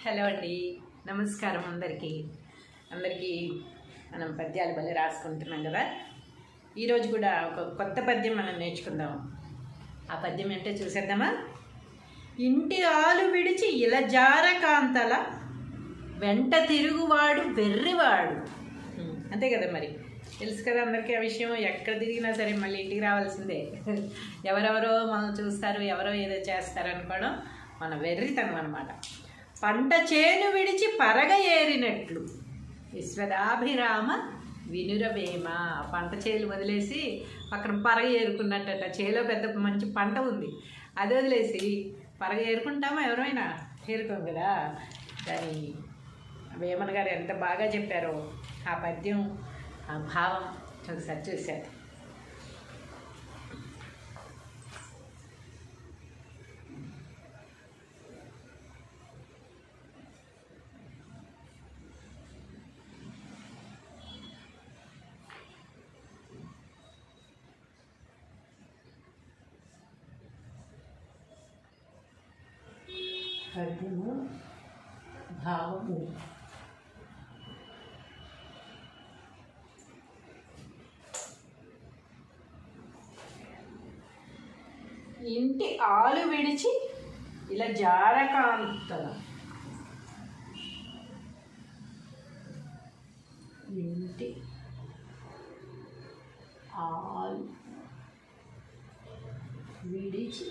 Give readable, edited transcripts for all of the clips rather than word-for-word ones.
Hello అండి, నమస్కారం అందరికీ. మనం పద్యాలు భలే రాసుకుంటున్నాం కదా. ఈరోజు కూడా ఒక కొత్త పద్యం మనం నేర్చుకుందాం. ఆ పద్యం ఏంటో చూసేద్దామా. ఇంటి ఆలు విడిచి ఇలజార కాంతల వెంట తిరుగువాడు వెర్రివాడు. అంతే కదా, మరి తెలుసు కదా అందరికీ ఆ విషయం. ఎక్కడ తిరిగినా సరే మళ్ళీ ఇంటికి రావాల్సిందే. ఎవరెవరో మనం చూస్తారు, ఎవరో ఏదో చేస్తారు అనుకోవడం మన వెర్రితనం అన్నమాట. పంట చేను విడిచి పరగ ఏరినట్లు విశ్వదాభిరామ వినురవేమ. పంట చేలు వదిలేసి పక్కన పరగ ఏరుకున్నట్టట. చేలో పెద్ద మంచి పంట ఉంది, అది వదిలేసి పరగ ఏరుకుంటామా? ఎవరైనా ఏరుకోం కదా. దాని వేమన గారు ఎంత బాగా చెప్పారో ఆ పద్యం, ఆ భావం ఒకసారి చూశారు. పద్యము భావము. ఇంటి ఆలు విడిచి ఇలా జారకాంతల, ఇంటి ఆలు విడిచి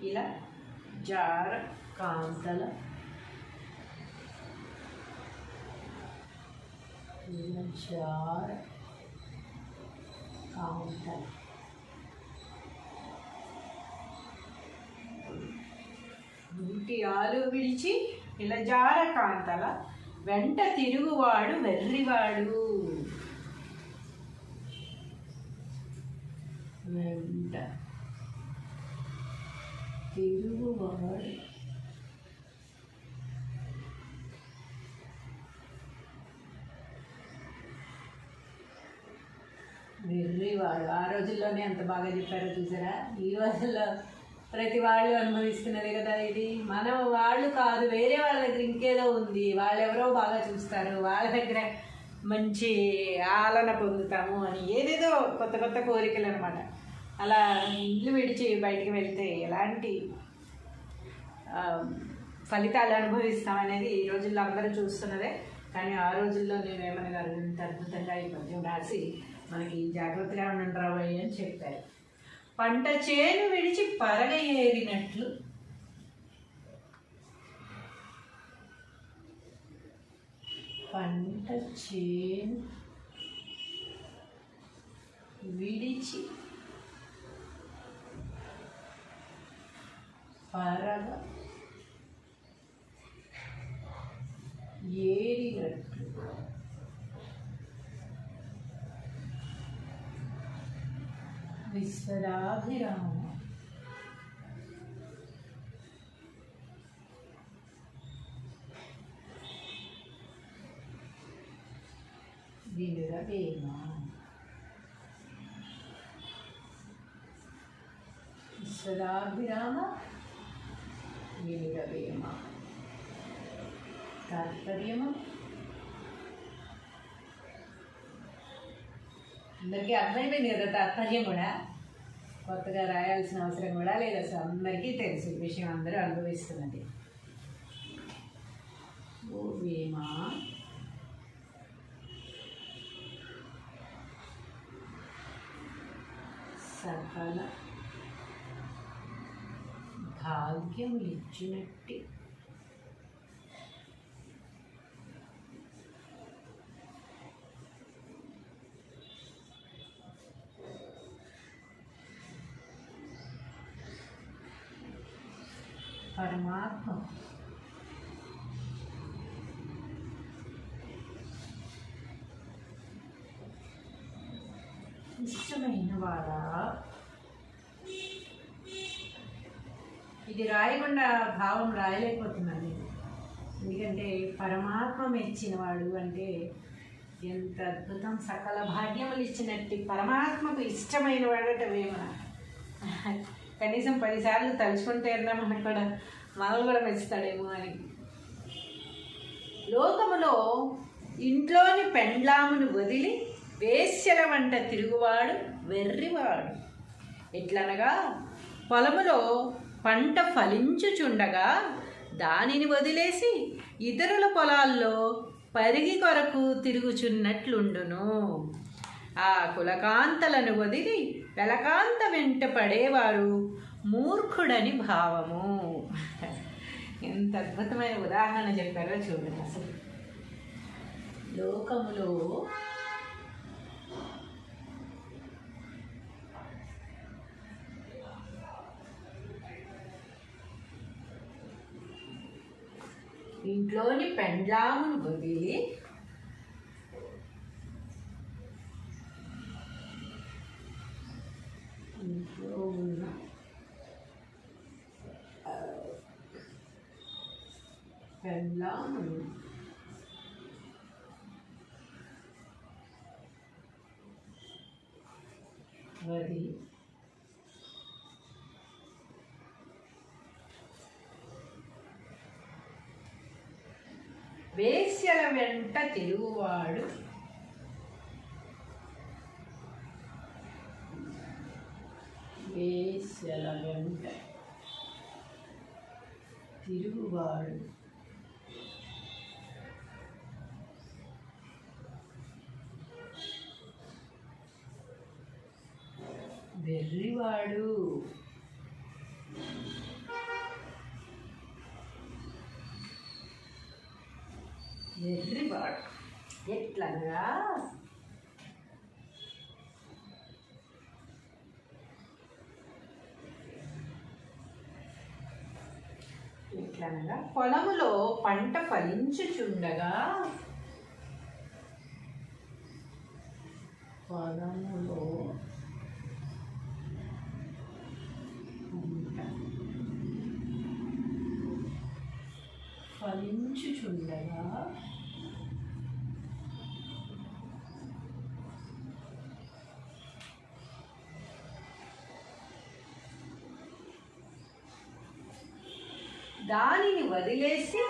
ఇలా జార కాంతల, ఇలా జార కాంతల. ఇంటి ఆలు విడిచి ఇలా జార కాంతల వెంట తిరుగువాడు వెర్రివాడు. వెంట తిరుగువాడు వెర్రివాడు. ఆ రోజుల్లోనే ఎంత బాగా చెప్పారో చూసారా. ఈ రోజుల్లో ప్రతి వాళ్ళు అనుభవిస్తున్నది కదా ఇది. మనం వాళ్ళు కాదు, వేరే వాళ్ళ దగ్గర ఇంకేదో ఉంది, వాళ్ళెవరో బాగా చూస్తారు, వాళ్ళ దగ్గర మంచి ఆలన పొందుతాము అని ఏదేదో కొత్త కొత్త కోరికలు అనమాట. అలా ఇల్లు విడిచి బయటికి వెళ్తే ఎలాంటి ఫలితాలు అనుభవిస్తామనేది ఈ రోజుల్లో అందరూ చూస్తున్నదే. కానీ ఆ రోజుల్లో వేమన గారు ఇంత అద్భుతంగా ఈ పద్యం రాసి మనకి జాగ్రత్తగా ఉండండి రాబోయే అని చెప్పారు. పంట చేను విడిచి పరగ ఏరినట్లు, పంట చేను విడిచి పరగ ఏరినట్లు విశ్వదాభిరామ వినురవేమ. విశ్వదాభిరామ వినురవేమ. తాత్పర్యము అందరికీ అర్థమైపోయింది కదా. తాత్పర్యం కూడా కొత్తగా రాయాల్సిన అవసరం కూడా లేదు. అసలు అందరికీ తెలుసు ఈ విషయం, అందరూ అనుభవిస్తున్నది. ఓ వేమ సకల భాగ్యములిచ్చినట్టి పరమాత్మ ఇష్టమైన వారా. ఇది రాయకుండా భావం రాయలేకపోతున్నాను. ఎందుకంటే పరమాత్మ మెచ్చినవాడు అంటే ఎంత అద్భుతం! సకల భాగ్యములు ఇచ్చినట్టు పరమాత్మకు ఇష్టమైన వాడటమేమో. కనీసం 10 సార్లు తలుచుకుంటే మనకు కూడా మనల్ని కూడా మెచ్చుతాడేమో అని. లోకములో ఇంట్లోని పెండ్లామును వదిలి వేశ్యల వంట తిరుగువాడు వెర్రివాడు. ఎట్లనగా పొలములో పంట ఫలించుచుండగా దానిని వదిలేసి ఇతరుల పొలాల్లో పరిగి కొరకు తిరుగుచున్నట్లుండును. ఆ కులకాంతలను వదిలి వెలకాంత వెంట పడేవారు మూర్ఖుడని భావము. ఎంత అద్భుతమైన ఉదాహరణ చెప్పారో చూడండి. అసలు లోకములో ఇంట్లోని పెండ్లామును వదిలి ఇంట్లో ఉన్న పెండ్లామును వదిలి వేశ్యల వెంట తిరుగువాడు వేశ్యల వెంట తిరుగువాడు వెర్రివాడు. వెర్రివాడు ఎట్లనగా పొలములో పంట ఫలించుచుండగా పొలములో ఫలించుచుండగా దానిని వదిలేసి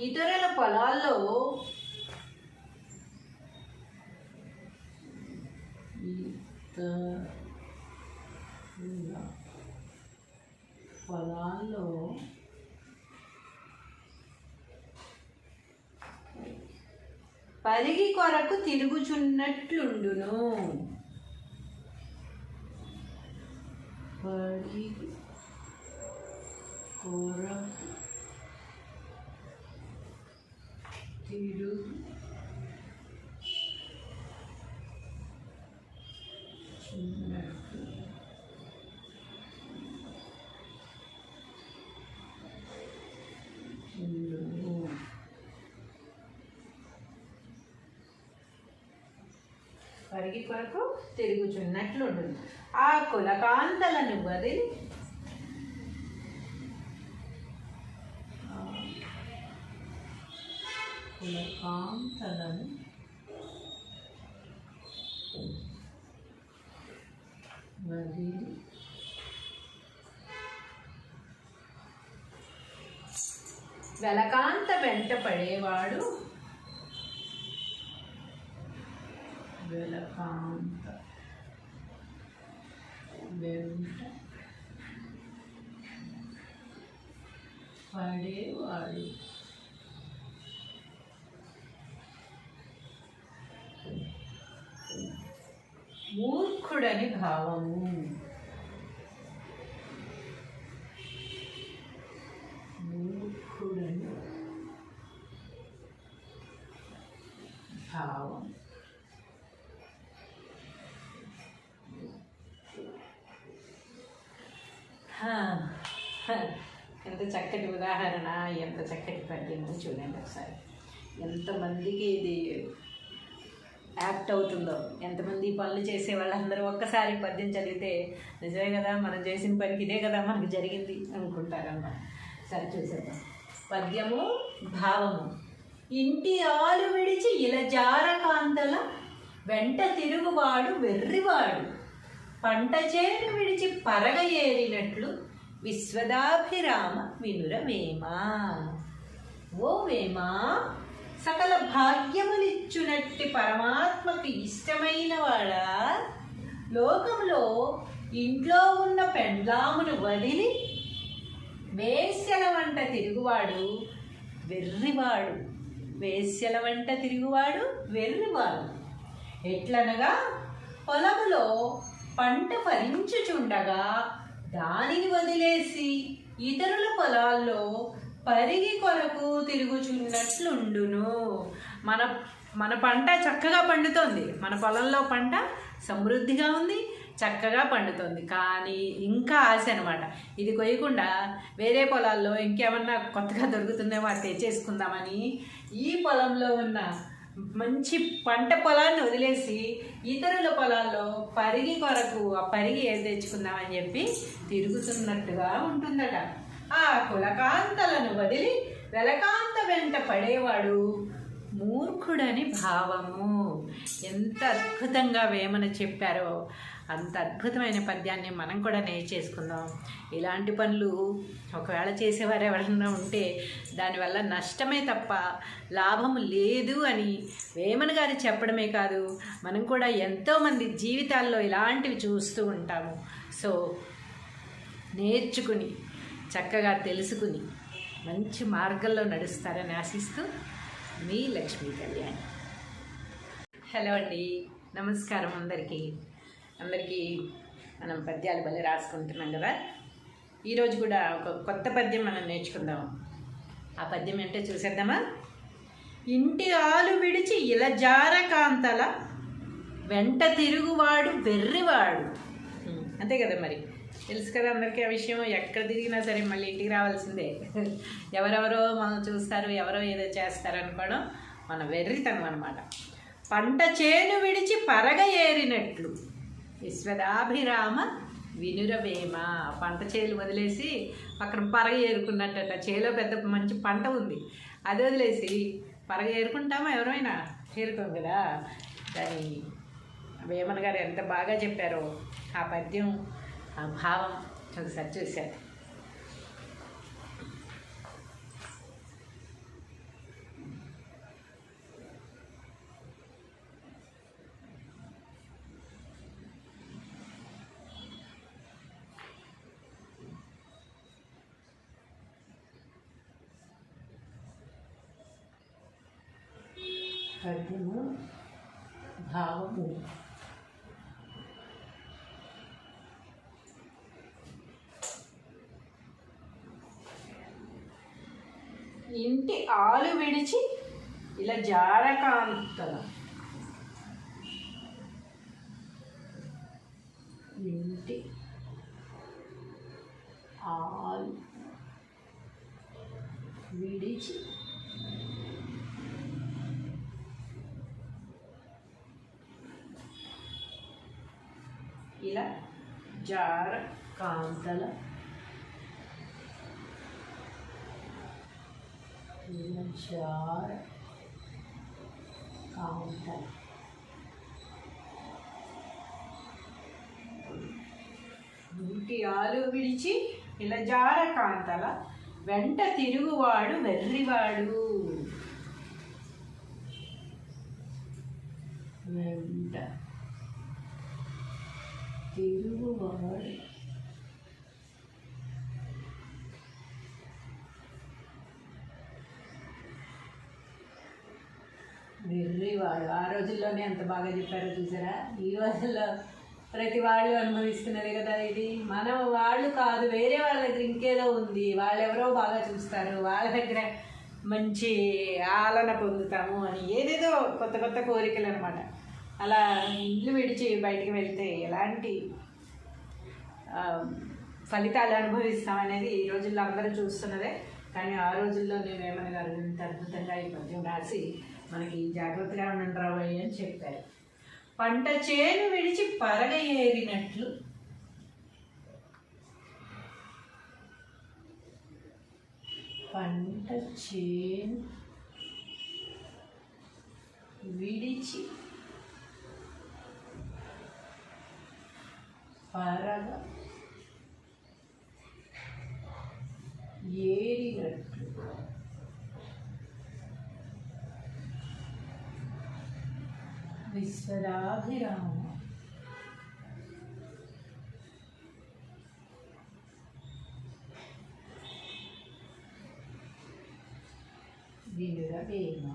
ఇతరుల పొలాల్లో పరిగి కొరకు తిరుగుచున్నట్లుండును. పరిగి కొరకు పరిగి కొరకు తిరుగుచున్నట్లుండును. ఆ కులకాంతలను వదిలి వెలకాంత వెంట పడేవాడు వెలకాంత వెంట పడేవాడు మూర్ఖుడని భావము. మూర్ఖుడని భావం. ఎంత చక్కటి ఉదాహరణ, ఎంత చక్కటి పద్యం చూడండి ఒకసారి. ఎంతమందికి ఇది యాక్ట్ అవుతుందో. ఎంతమంది పనులు చేసే వాళ్ళందరూ ఒక్కసారి పద్యం చదివితే నిజమే కదా, మనం చేసిన పనికి ఇదే కదా మనకు జరిగింది అనుకుంటారన్నమాట. సరే చూసేద్దాం. పద్యము భావము. ఇంటి ఆలు విడిచి ఇలజార కాంతల వెంట తిరుగువాడు వెర్రివాడు, పంట చేను విడిచి పరగ ఏరినట్లు విశ్వదాభిరామ వినురవేమా. ఓ వేమా, సకల భాగ్యములిచ్చునట్టి పరమాత్మకు ఇష్టమైన వాడా, లోకంలో ఇంట్లో ఉన్న పెండ్లామును వదిలి వేశ్యల వంట తిరుగువాడు వెర్రివాడు. వేశ్యల వంట తిరుగువాడు వెర్రివాడు. ఎట్లనగా పొలములో పంట ఫలించుచుండగా దానిని వదిలేసి ఇతరుల పొలాల్లో పరిగి కొరకు తిరుగుచున్నట్లుండును. మన పంట చక్కగా పండుతోంది, మన పొలంలో పంట సమృద్ధిగా ఉంది, చక్కగా పండుతుంది. కానీ ఇంకా ఆశ అనమాట, ఇది కొయ్యకుండా వేరే పొలాల్లో ఇంకేమన్నా కొత్తగా దొరుకుతుందేమో అది తెచ్చేసుకుందామని ఈ పొలంలో ఉన్న మంచి పంట పొలాన్ని వదిలేసి ఇతరుల పొలాల్లో పరిగి కొరకు ఆ పరిగి ఏది తెచ్చుకుందామని చెప్పి తిరుగుతున్నట్టుగా ఉంటుందట. ఆ కులకాంతలను వదిలి వెలకాంత వెంట పడేవాడు మూర్ఖుడని భావము. ఎంత అద్భుతంగా వేమన చెప్పారో అంత అద్భుతమైన పద్యాన్ని మనం కూడా నేర్చేసుకుందాం. ఇలాంటి పనులు ఒకవేళ చేసేవారు ఎవరన్నా ఉంటే దానివల్ల నష్టమే తప్ప లాభము లేదు అని వేమన గారు చెప్పడమే కాదు, మనం కూడా ఎంతోమంది జీవితాల్లో ఇలాంటివి చూస్తూ ఉంటాము. సో నేర్చుకుని చక్కగా తెలుసుకుని మంచి మార్గంలో నడుస్తారని ఆశిస్తూ మీ లక్ష్మీ కళ్యాణి. హలో అండి, నమస్కారం అందరికీ. మనం పద్యాలు భలే రాసుకుంటున్నాం కదా. ఈరోజు కూడా ఒక కొత్త పద్యం మనం నేర్చుకుందాం. ఆ పద్యం ఏంటో చూసేద్దామా. ఇంటి ఆలు విడిచి ఇలజార కాంతల వెంట తిరుగువాడు వెర్రివాడు. అంతే కదా, మరి తెలుసు కదా అందరికీ ఆ విషయం. ఎక్కడ తిరిగినా సరే మళ్ళీ ఇంటికి రావాల్సిందే. ఎవరెవరో మనం చూస్తారు, ఎవరో ఏదో చేస్తారు అనుకోవడం మన వెర్రితనం అనమాట. పంట చేను విడిచి పరగ ఏరినట్లు విశ్వదాభిరామ వినురవేమ. పంట చేలు వదిలేసి పక్కన పరగ ఏరుకున్నట్టట. చేలో పెద్ద మంచి పంట ఉంది, అది వదిలేసి పరగ ఏరుకుంటామా? ఎవరైనా ఏరుకోం కదా. దాని వేమన గారు ఎంత బాగా చెప్పారో ఆ పద్యం, ఆ భావం ఒకసారి చూశారు. పద్యము భావము. ఇంటి ఆలు విడిచి ఇలా జారకాంతల. ఇంటి ఆలు విడిచి ఇలా జారకాంతల ఇంటి ఆలు విడిచి ఇలా జారకాంతల వెంట తిరుగువాడు వెర్రివాడు. వెంట తిరుగువాడు వెర్రివాడు. ఆ రోజుల్లోనే ఎంత బాగా చెప్పారో చూసారా. ఈ రోజుల్లో ప్రతి వాళ్ళు అనుభవిస్తున్నదే కదా ఇది. మనం వాళ్ళు కాదు, వేరే వాళ్ళ దగ్గర ఇంకేదో ఉంది, వాళ్ళెవరో బాగా చూస్తారు, వాళ్ళ దగ్గర మంచి ఆలన పొందుతాము అని ఏదేదో కొత్త కొత్త కోరికలు అనమాట. అలా ఇల్లు విడిచి బయటికి వెళ్తే ఎలాంటి ఫలితాలు అనుభవిస్తామనేది ఈ రోజుల్లో అందరూ చూస్తున్నదే. కానీ ఆ రోజుల్లో నేను వేమన గారు ఇంత అద్భుతంగా ఈ పద్యం రాసి మనకి జాగ్రత్తగా ఉండండి రాబోయే అని చెప్పారు. పంట చేను విడిచి పరగ ఏరినట్లు పంట చేను విడిచి పరగ ఏరినట్లు విశ్వదాభిరామ వినురవేమ.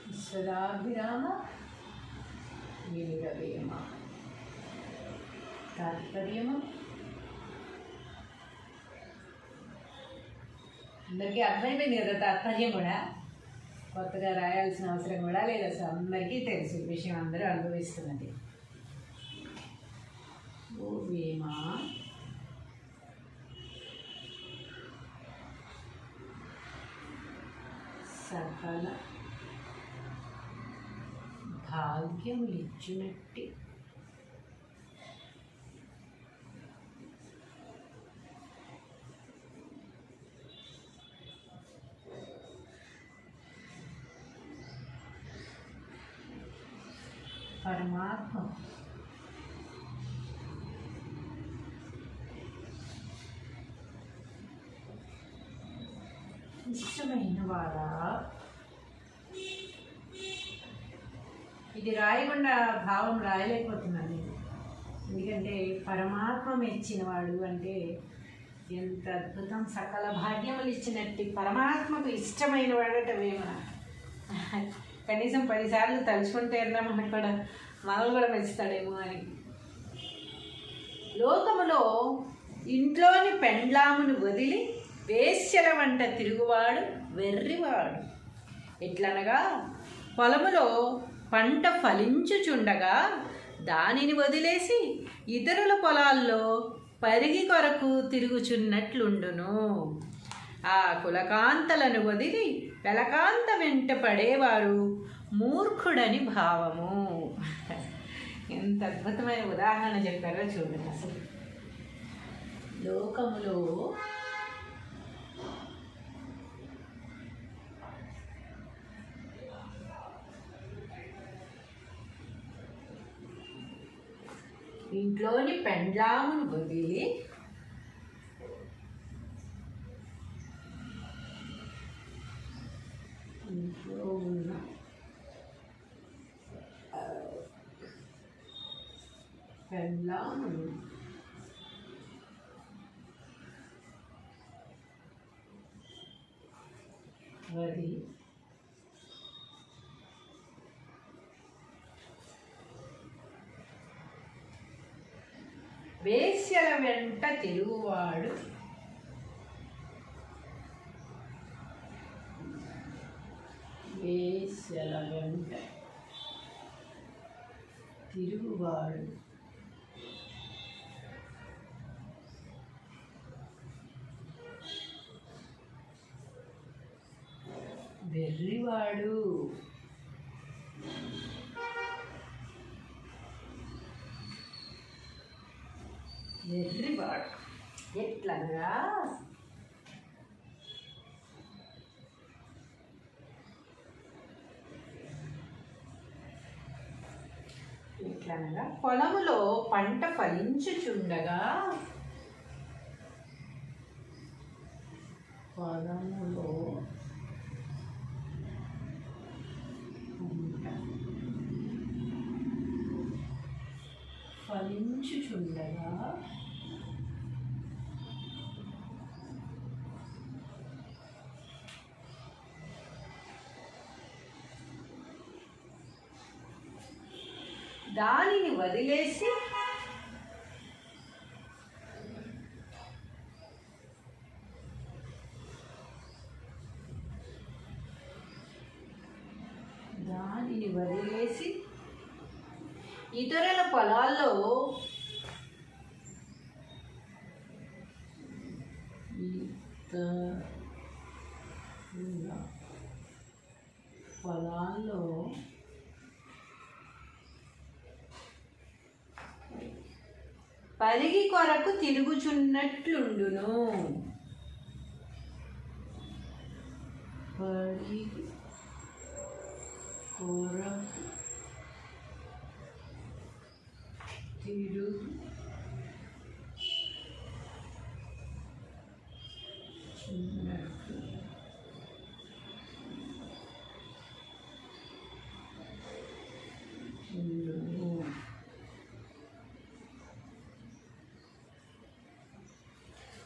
విశ్వదాభిరామ వినురవేమ. తాత్పర్యము అందరికీ అర్థమైపోయింది కదా. తాత్పర్యం కూడా కొత్తగా రాయాల్సిన అవసరం కూడా లేదు. అసలు అందరికీ తెలుసు విషయం, అందరూ అనుభవిస్తున్నది. ఓ వేమ సకల భాగ్యములిచ్చునట్టి పరమాత్మ ఇష్టమైన వాడా. ఇది రాయకుండా భావం రాయలేకపోతున్నాను, ఎందుకంటే పరమాత్మ మెచ్చినవాడు అంటే ఎంత అద్భుతం. సకల భాగ్యములు ఇచ్చినట్టు పరమాత్మకు ఇష్టమైన వాడట వేమ. కనీసం 10 సార్లు తలుచుకుంటే మనకు కూడా మనల్ని కూడా మెచ్చుతాడేమో అని. లోకములో ఇంట్లోని పెండ్లామును వదిలి వేశ్యల వంట తిరుగువాడు వెర్రివాడు. ఎట్లనగా పొలములో పంట ఫలించుచుండగా దానిని వదిలేసి ఇతరుల పొలాల్లో పరిగి కొరకు తిరుగుచున్నట్లుండును. ఆ కులకాంతలను వదిలి వెలకాంత వెంట పడేవారు మూర్ఖుడని భావము. ఎంత అద్భుతమైన ఉదాహరణ చెప్పారో చూడండి. అసలు లోకములో ఇంట్లోని పెండ్లామును వదిలి ఇంట్లో ఉన్న పెండ్లామును వదిలి వేశ్యల వెంట తిరుగువాడు వేశ్యల వెంట తిరుగువాడు వెర్రివాడు. వెర్రివాడు ఎట్లనగా పొలములో పంట ఫలించుచుండగా పొలములో ఫలించుచుండగా దానిని వదిలేసి ఇతరుల పొలాల్లో ఇతరుల ఇలా పొలాల్లో పరిగి కొరకు తిరుగుచున్నట్లుండును. పరిగి కొరకు తిరుగుచున్నట్లుండును.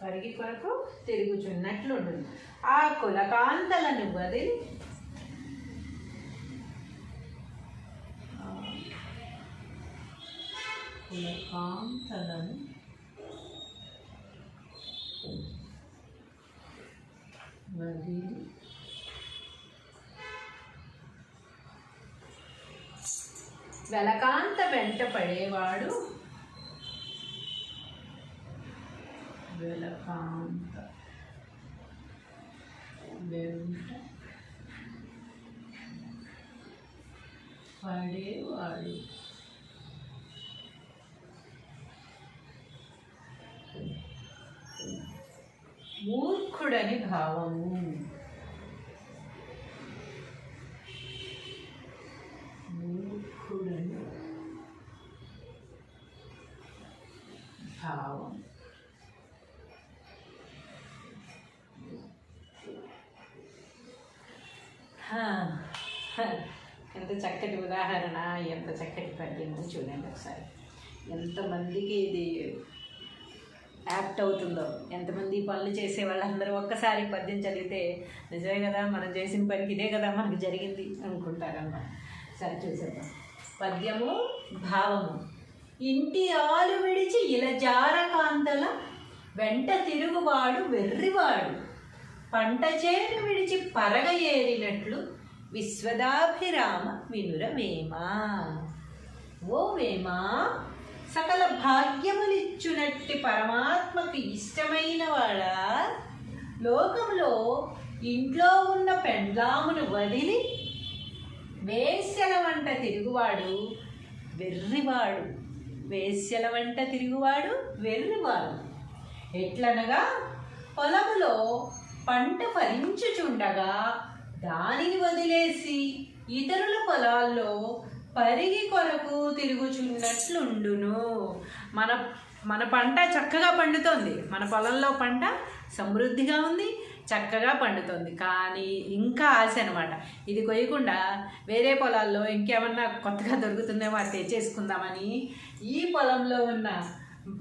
పరిగి కొరకు తిరుగుచున్నట్లుండును. ఆ కులకాంతలను వదిలి కులకాంతలను వదిలి వెలకాంత వెంట పడేవాడు వెలకాంత వెంట పడేవాడు మూర్ఖుడని భావము. మూర్ఖుడని భావం. ఎంత చక్కటి ఉదాహరణ, ఎంత చక్కటి పద్యము చూడండి ఒకసారి. ఎంతమందికి ఇది యాప్ట్ అవుతుందో, ఎంతమంది పనులు చేసే వాళ్ళందరూ ఒక్కసారి పద్యం చదివితే నిజమే కదా, మనం చేసిన పనికి ఇదే కదా మనకు జరిగింది అనుకుంటారన్నమాట. సరే చూసేద్దాం. పద్యము భావము. ఇంటి ఆలు విడిచి ఇలజార కాంతల వెంట తిరుగువాడు వెర్రివాడు, పంట చేను విడిచి పరగ ఏరినట్లు విశ్వదాభిరామ వినురవేమా. ఓ వేమా, సకల భాగ్యములిచ్చునట్టి పరమాత్మకు ఇష్టమైన వాడా, లోకంలో ఇంట్లో ఉన్న పెండ్లామును వదిలి వేశ్యల వంట తిరుగువాడు వెర్రివాడు. వేశ్యల వంట తిరుగువాడు వెర్రివాడు. ఎట్లనగా పొలములో పంట ఫలించుచుండగా దానిని వదిలేసి ఇతరుల పొలాల్లో పరిగి కొరకు తిరుగుచున్నట్లుండును. మన పంట చక్కగా పండుతోంది, మన పొలంలో పంట సమృద్ధిగా ఉంది, చక్కగా పండుతుంది. కానీ ఇంకా ఆశ అనమాట, ఇది కొయ్యకుండా వేరే పొలాల్లో ఇంకేమన్నా కొత్తగా దొరుకుతుందేమో అది తెచ్చేసుకుందామని ఈ పొలంలో ఉన్న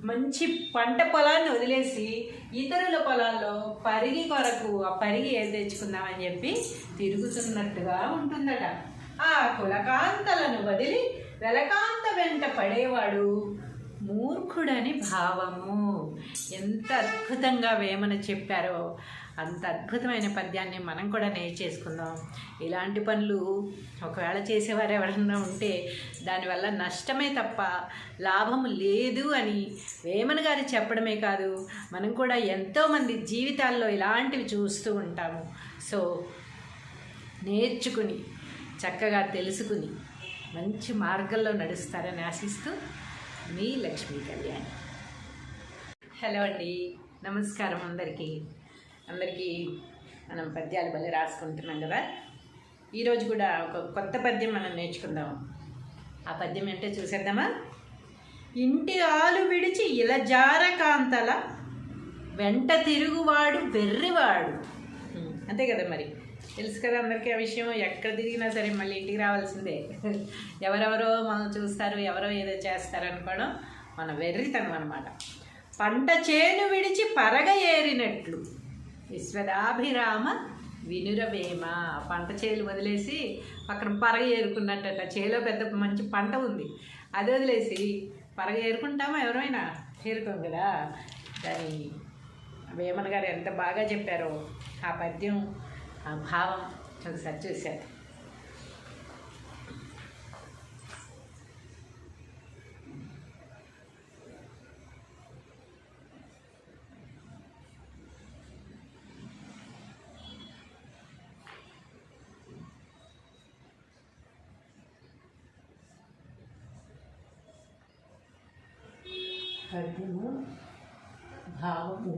మంచి పంట పొలాన్ని వదిలేసి ఇతరుల పొలాల్లో పరిగి కొరకు ఆ పరిగి ఏది తెచ్చుకుందామని చెప్పి తిరుగుతున్నట్టుగా ఉంటుందట. ఆ కులకాంతలను వదిలి వెలకాంత వెంట పడేవాడు మూర్ఖుడని భావము. ఎంత అద్భుతంగా వేమన చెప్పారో అంత అద్భుతమైన పద్యాన్ని మనం కూడా నేర్చేసుకుందాం. ఇలాంటి పనులు ఒకవేళ చేసేవారు ఎవరన్నా ఉంటే దానివల్ల నష్టమే తప్ప లాభము లేదు అని వేమన గారు చెప్పడమే కాదు, మనం కూడా ఎంతోమంది జీవితాల్లో ఇలాంటివి చూస్తూ ఉంటాము. సో నేర్చుకుని చక్కగా తెలుసుకుని మంచి మార్గంలో నడుస్తారని ఆశిస్తూ మీ లక్ష్మీ కళ్యాణి. హలో అండి, నమస్కారం అందరికీ. మనం పద్యాలు భలే రాసుకుంటున్నాం కదా. ఈరోజు కూడా ఒక కొత్త పద్యం మనం నేర్చుకుందాం. ఆ పద్యం ఏంటో చూసేద్దామా. ఇంటి ఆలు విడిచి ఇలజార కాంతల వెంట తిరుగువాడు వెర్రివాడు. అంతే కదా, మరి తెలుసు కదా అందరికీ ఆ విషయం. ఎక్కడ తిరిగినా సరే మళ్ళీ ఇంటికి రావాల్సిందే. ఎవరెవరో మనం చూస్తారు, ఎవరో ఏదో చేస్తారు అనుకోవడం మన వెర్రితనం అన్నమాట. పంట చేను విడిచి పరగ ఏరినట్లు విశ్వదాభిరామ వినురవేమ. పంట చేలు వదిలేసి పక్కన పరగ ఏరుకున్నట్టట. చేలో పెద్ద మంచి పంట ఉంది, అది వదిలేసి పరగ ఏరుకుంటామా? ఎవరైనా ఏరుకోం కదా. దాని వేమన గారు ఎంత బాగా చెప్పారో ఆ పద్యం, ఆ భావం ఒకసారి చూశారు. పద్యము భావము.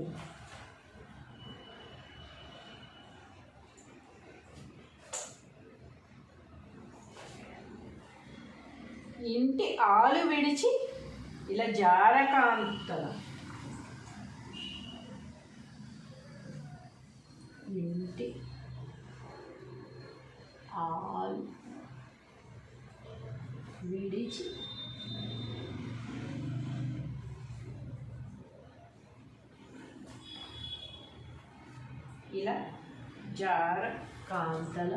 ఇంటి ఆలు విడిచి ఇలా జారకాంతల, ఇంటి ఆలు విడిచి ఇలా జారకాంతల,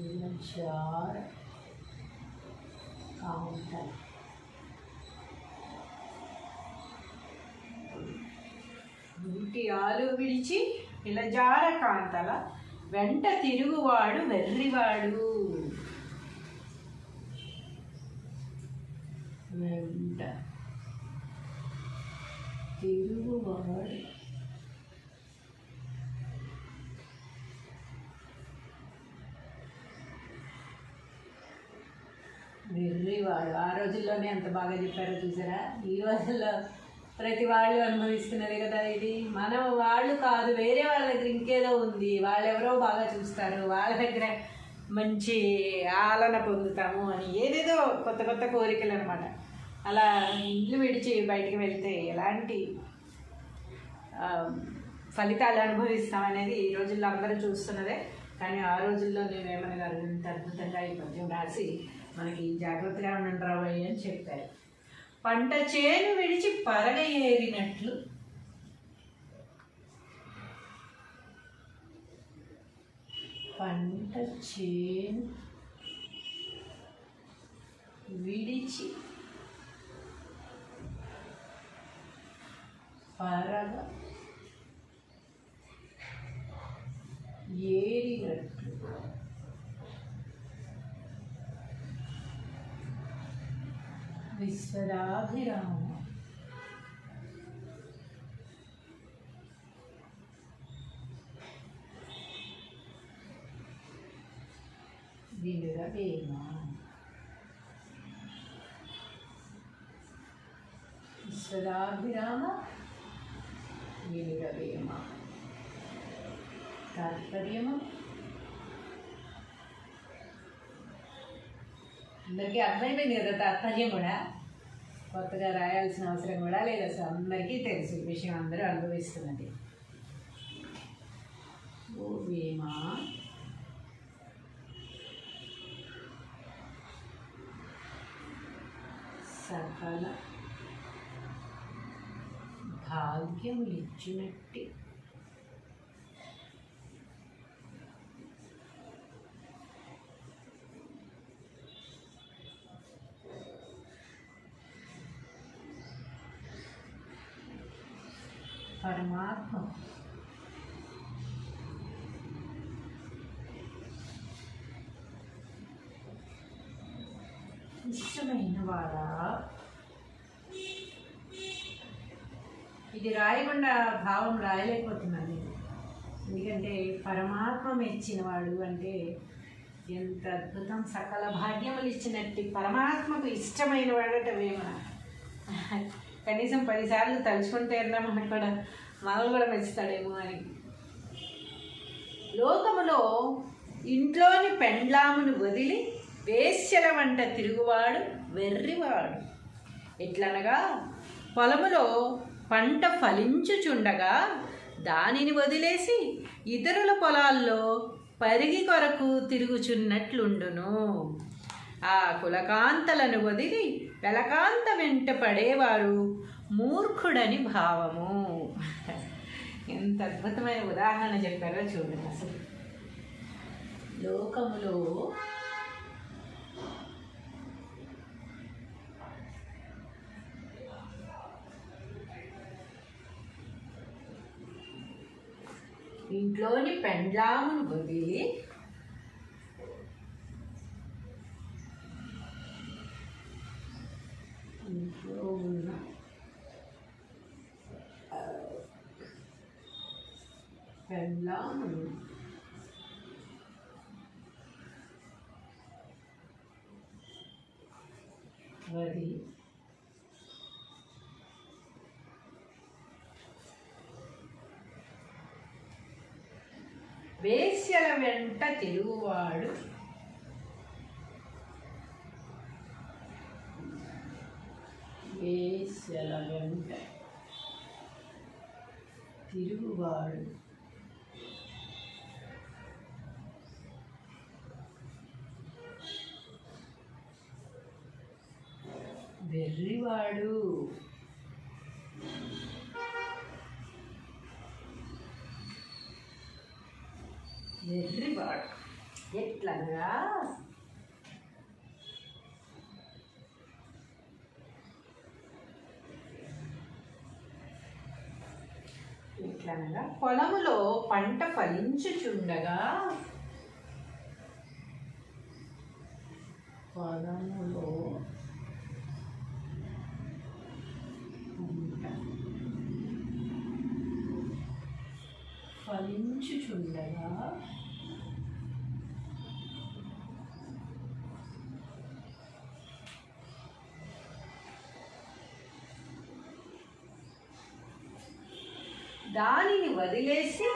ఇలా జారకాంతల, ఇంటి ఆలు విడిచి ఇలా జారకాంతల, వెంట తిరుగువాడు వెర్రివాడు. వెంట తిరుగువాడు వెర్రివాడు. ఆ రోజుల్లోనే ఎంత బాగా చెప్పారో చూసారా. ఈ రోజుల్లో ప్రతి వాళ్ళు అనుభవిస్తున్నది కదా ఇది. మనం వాళ్ళు కాదు, వేరే వాళ్ళ దగ్గర ఇంకేదో ఉంది, వాళ్ళెవరో బాగా చూస్తారు, వాళ్ళ దగ్గర మంచి ఆలన పొందుతాము అని ఏదేదో కొత్త కొత్త కోరికలు అనమాట. అలా ఇండ్లు విడిచి బయటికి వెళ్తే ఎలాంటి ఫలితాలు అనుభవిస్తామనేది ఈ రోజుల్లో అందరూ చూస్తున్నదే. కానీ ఆ రోజుల్లో నేనేమని గారు ఇంత అద్భుతంగా ఈ పద్యం రాసి మనకి జాగ్రత్తగా ఉండండి రాబోయే అని చెప్పారు. పంట చేను విడిచి పరగ ఏరినట్లు, పంట చేను విడిచి పరగ ఏరినట్లు, విశ్వదాభిరామ వినురవేమ. విశ్వదాభిరామ వినురవేమ. తాత్పర్యము అందరికీ అర్థమైపోయింది కదా. తాత్పర్యం కూడా కొత్తగా రాయాల్సిన అవసరం కూడా లేదు, అసలు అందరికీ తెలుసు విషయం, అందరూ అనుభవిస్తున్నది. ఓ వేమా సకల భాగ్యములిచ్చినట్టి పరమాత్మ ఇష్టమైన వాడా. ఇది రాయకుండా భావం రాయలేకపోతున్నాను, ఎందుకంటే పరమాత్మ మెచ్చినవాడు అంటే ఎంత అద్భుతం. సకల భాగ్యములు ఇచ్చినట్టు పరమాత్మకు ఇష్టమైన వాడట వేమన. కనీసం 10 సార్లు తలుచుకుంటే అన్నా మనకు కూడా మనల్ని కూడా మెచ్చుతాడేమో అని. లోకములో ఇంట్లోని పెండ్లామును వదిలి వేశ్యల వంట తిరుగువాడు వెర్రివాడు. ఎట్లనగా పొలములో పంట ఫలించుచుండగా దానిని వదిలేసి ఇతరుల పొలాల్లో పరిగి కొరకు తిరుగుచున్నట్లుండును. ఆ కులకాంతలను వదిలి వెలకాంత వెంట పడేవారు మూర్ఖుడని భావము. ఎంత అద్భుతమైన ఉదాహరణ చెప్పారో చూడండి. అసలు లోకములో ఇంట్లోని పెండ్లామును వదిలి ఇంట్లో ఉన్న పెండ్లామును వది వేశ్యల వెంట తిరుగువాడు వేశ్యల వెంట తిరుగువాడు వెర్రివాడు వెర్రివాడు ఎట్లనగా పొలములో పంట ఫలించుచుండగా పొలములో ఫలించుచుండగా దానిని వదిలేసి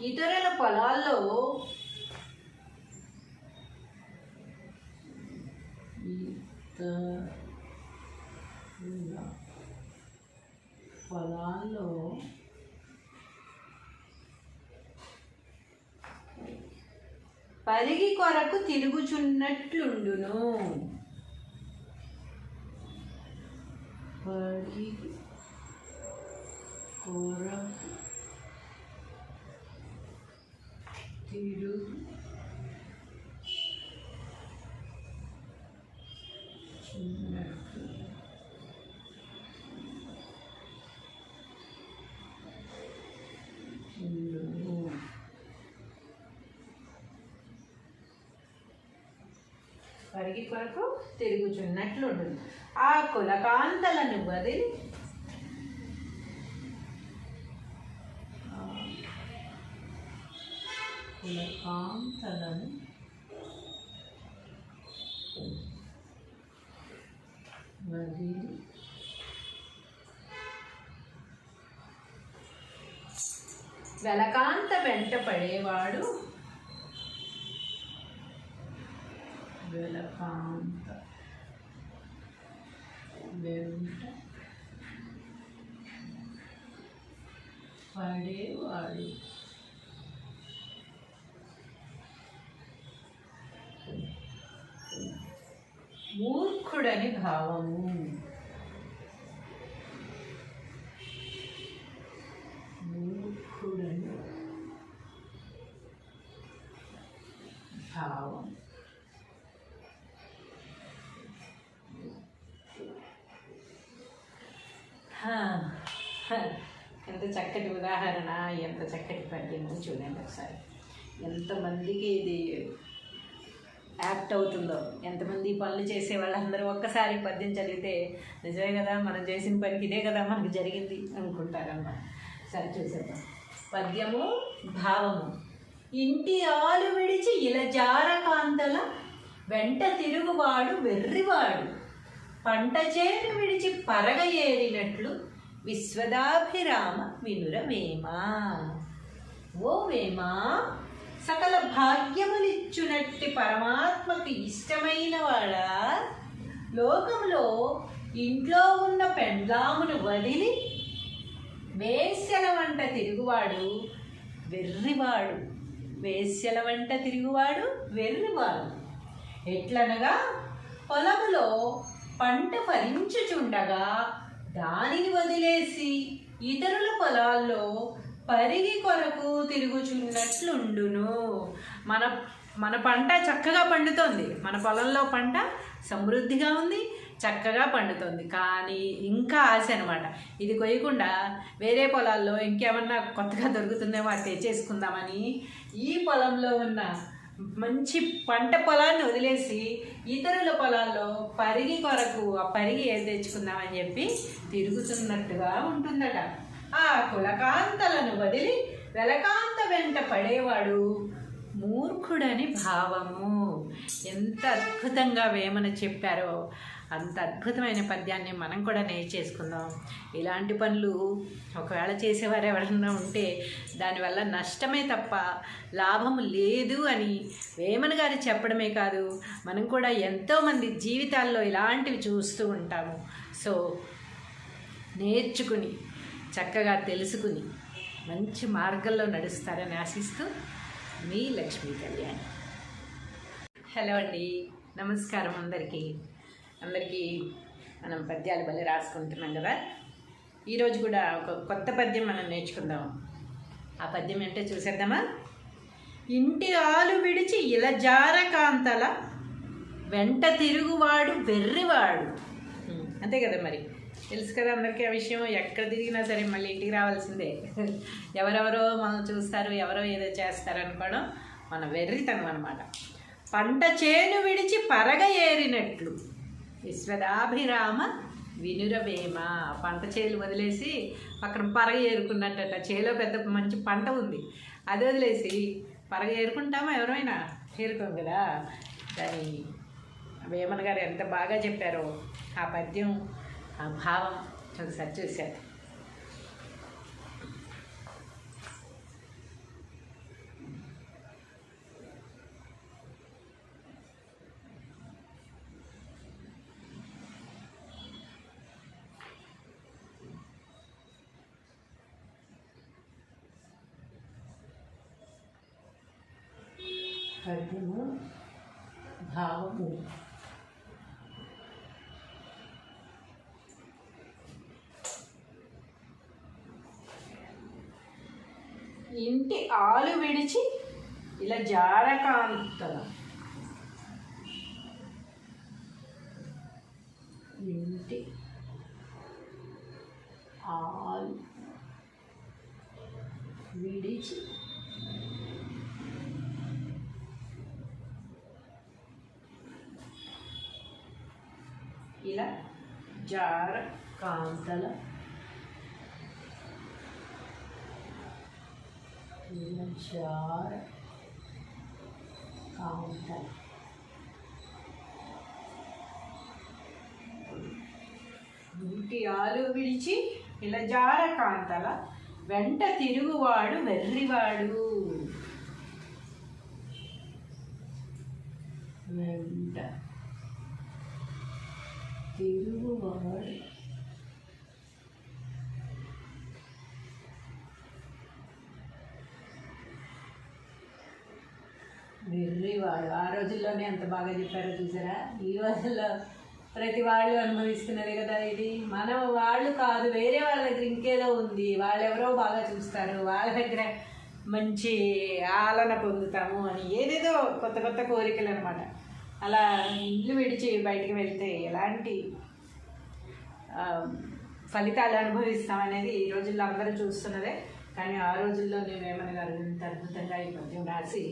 ఇతరుల పొలాల్లో పరిగి కొరకు తిరుగుచున్నట్లుండును. పరిగి కొరకు పరిగి కొరకు తిరుగుచున్నట్లుండును. ఆ కులకాంతలను వదిలి వెలకాంత వెంట పడేవాడు వెలకాంత వెంట పడేవాడు మూర్ఖుడని భావము. మూర్ఖుడని భావం. ఎంత చక్కటి ఉదాహరణ, ఎంత చక్కటి పద్యం చూడండి ఒకసారి. ఎంతమందికి ఇది యాప్ట్ అవుతుందో, ఎంతమంది పనులు చేసే వాళ్ళందరూ ఒక్కసారి పద్యం చదివితే నిజమే కదా, మనం చేసిన పనికి ఇదే కదా మనకు జరిగింది అనుకుంటారన్నమాట. సరే చూసేద్దాం. పద్యము భావము. ఇంటి ఆలు విడిచి ఇలజారకాంతల వెంట తిరుగువాడు వెర్రివాడు, పంట చేను విడిచి పరగ ఏరినట్లు విశ్వదాభిరామ వినురవేమా. ఓ వేమా, సకల భాగ్యములిచ్చునట్టి పరమాత్మకు ఇష్టమైన వాడా, లోకంలో ఇంట్లో ఉన్న పెండ్లామును వదిలి వేశ్యల వంట తిరుగువాడు వెర్రివాడు. వేశ్యల వంట తిరుగువాడు వెర్రివాడు. ఎట్లనగా పొలములో పంట ఫలించుచుండగా దానిని వదిలేసి ఇతరుల పొలాల్లో పరిగి కొరకు తిరుగుచున్నట్లుండును. మన పంట చక్కగా పండుతోంది, మన పొలంలో పంట సమృద్ధిగా ఉంది, చక్కగా పండుతుంది. కానీ ఇంకా ఆశ అనమాట, ఇది కొయ్యకుండా వేరే పొలాల్లో ఇంకేమన్నా కొత్తగా దొరుకుతుందేమో అది తెచ్చేసుకుందామని ఈ పొలంలో ఉన్న మంచి పంట పొలాన్ని వదిలేసి ఇతరుల పొలాల్లో పరిగి కొరకు ఆ పరిగి ఏది తెచ్చుకుందామని చెప్పి తిరుగుతున్నట్టుగా ఉంటుందట. ఆ కులకాంతలను వదిలి వెలకాంత వెంట పడేవాడు మూర్ఖుడని భావము. ఎంత అద్భుతంగా వేమన చెప్పారో అంత అద్భుతమైన పద్యాన్ని మనం కూడా నేర్చేసుకుందాం. ఇలాంటి పనులు ఒకవేళ చేసేవారు ఎవరన్నా ఉంటే దానివల్ల నష్టమే తప్ప లాభం లేదు అని వేమన గారు చెప్పడమే కాదు, మనం కూడా ఎంతోమంది జీవితాల్లో ఇలాంటివి చూస్తూ ఉంటాము. సో నేర్చుకుని చక్కగా తెలుసుకుని మంచి మార్గంలో నడుస్తారని ఆశిస్తూ మీ లక్ష్మీ కళ్యాణి. హలో అండి, నమస్కారం అందరికీ. మనం పద్యాలు భలే రాసుకుంటున్నాం కదా. ఈరోజు కూడా ఒక కొత్త పద్యం మనం నేర్చుకుందాం. ఆ పద్యం ఏంటో చూసేద్దామా. ఇంటి ఆలు విడిచి ఇలజార కాంతల వెంట తిరుగువాడు వెర్రివాడు. అంతే కదా, మరి తెలుసు కదా అందరికీ ఆ విషయం. ఎక్కడ తిరిగినా సరే మళ్ళీ ఇంటికి రావాల్సిందే. ఎవరెవరో మనం చూస్తారు, ఎవరో ఏదో చేస్తారు అనుకోవడం మన వెర్రితనం అన్నమాట. పంట చేను విడిచి పరగ ఏరినట్లు విశ్వదాభిరామ వినురవేమ. పంట చేలు వదిలేసి పక్కన పరగ ఏరుకున్నట్టట. చేలో పెద్ద మంచి పంట ఉంది, అది వదిలేసి పరగ ఏరుకుంటామా? ఎవరైనా ఏరుకోం కదా. దాని వేమన గారు ఎంత బాగా చెప్పారో ఆ పద్యం, ఆ భావం ఒకసారి చూశారు. పద్యము భావము. ఇంటి ఆలు విడిచి ఇలా జారకాంతల. ఇంటి ఆలు విడిచి ఇలా జార కాంతల జార కాంతల. ఇంటి ఆలు విడిచి ఇలా జార కాంతల వెంట తిరుగువాడు వెర్రివాడు. వెంట తిరుగువాడు వెర్రివాడు. ఆ రోజుల్లోనే ఎంత బాగా చెప్పారో చూసారా. ఈ రోజుల్లో ప్రతి వాళ్ళు అనుభవిస్తున్నది కదా ఇది. మనం వాళ్ళు కాదు, వేరే వాళ్ళ దగ్గర ఇంకేదో ఉంది, వాళ్ళెవరో బాగా చూస్తారు, వాళ్ళ దగ్గర మంచి ఆలన పొందుతాము అని ఏదేదో కొత్త కొత్త కోరికలు అనమాట. అలా ఇల్లు విడిచి బయటికి వెళ్తే ఎలాంటి ఫలితాలు అనుభవిస్తామనేది ఈ రోజుల్లో అందరూ చూస్తున్నదే. కానీ ఆ రోజుల్లో నేను వేమన గారు ఇంత అద్భుతంగా ఈ పద్యం రాసి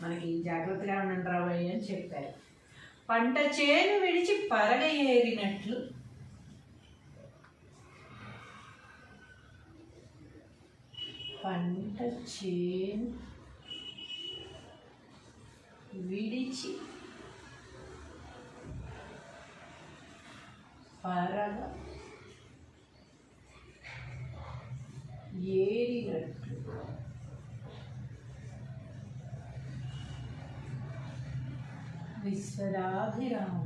మనకి జాగ్రత్తగా ఉండండి రాబోయే అని చెప్పారు. పంట చేను విడిచి పరగ ఏరినట్లు పంట చేను విడిచి పరగ ఏరినట్లు విశ్వదాభిరామ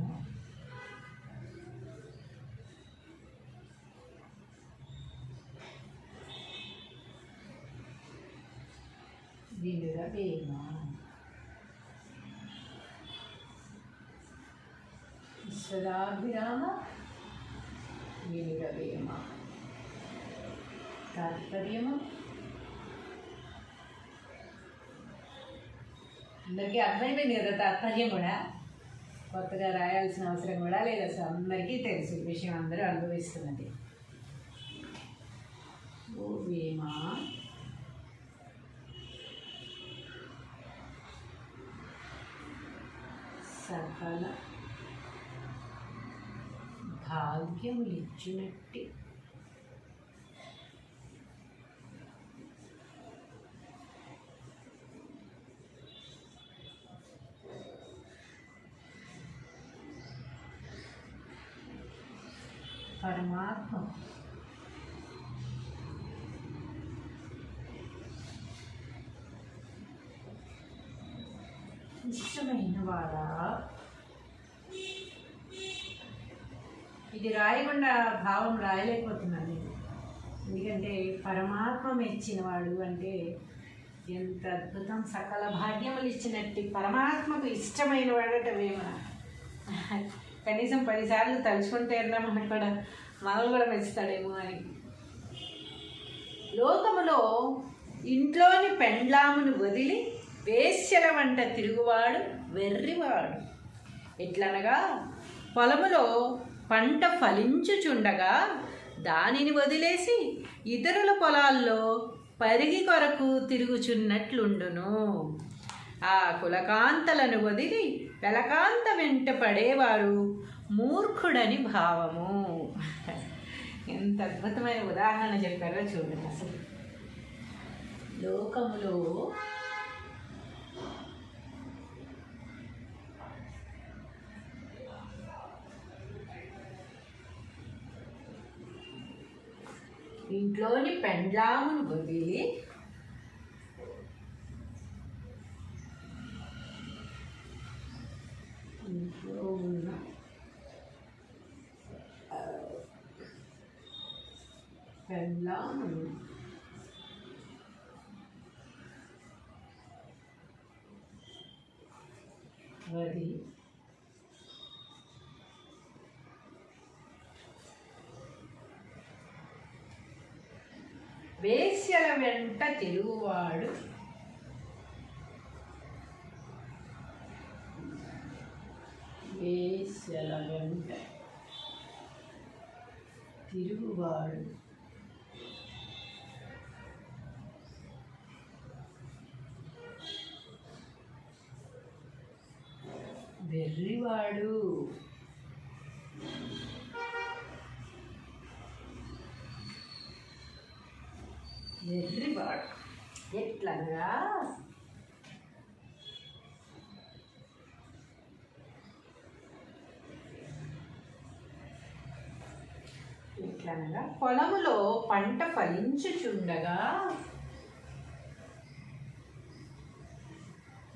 వినురవేమ. విశ్వదాభిరామ వినురవేమ. తాత్పర్యము అందరికీ అర్థమైపోయింది కదా. తాత్పర్యం కూడా కొత్తగా రాయాల్సిన అవసరం కూడా లేదు, అసలు అందరికీ తెలుసు విషయం, అందరూ అనుభవిస్తున్నది. ఓ వేమ సకల భాగ్యములిచ్చినట్టి పరమాత్మ ఇష్టమైన వాడా. ఇది రాయకుండా భావం రాయలేకపోతున్నాను నేను, ఎందుకంటే పరమాత్మ మెచ్చినవాడు అంటే ఎంత అద్భుతం. సకల భాగ్యములు ఇచ్చినట్టు పరమాత్మకు ఇష్టమైన వాడట వేమన. కనీసం 10 సార్లు తలుచుకుంటే మనకు కూడా మనల్ని కూడా మెచ్చుతాడేమో అని. లోకములో ఇంట్లోని పెండ్లామును వదిలి వేశ్యల వంట తిరుగువాడు వెర్రివాడు. ఎట్లనగా పొలములో పంట ఫలించుచుండగా దానిని వదిలేసి ఇతరుల పొలాల్లో పరిగి కొరకు తిరుగుచున్నట్లుండును. ఆ కులకాంతలను వదిలి పెలకాంత వెంట పడేవారు మూర్ఖుడని భావము. ఎంత అద్భుతమైన ఉదాహరణ చెప్పారో చూడండి. అసలు లోకములో ఇంట్లోని పెండ్లామును వదిలి ఇంట్లో ఉన్న పెండ్లామును వదిలి వేశ్యల వెంట తిరుగువాడు వేశ్యల వెంట తిరుగువాడు వెర్రివాడు. వెర్రివాడు ఎట్లనగా పొలములో పంట ఫలించుచుండగా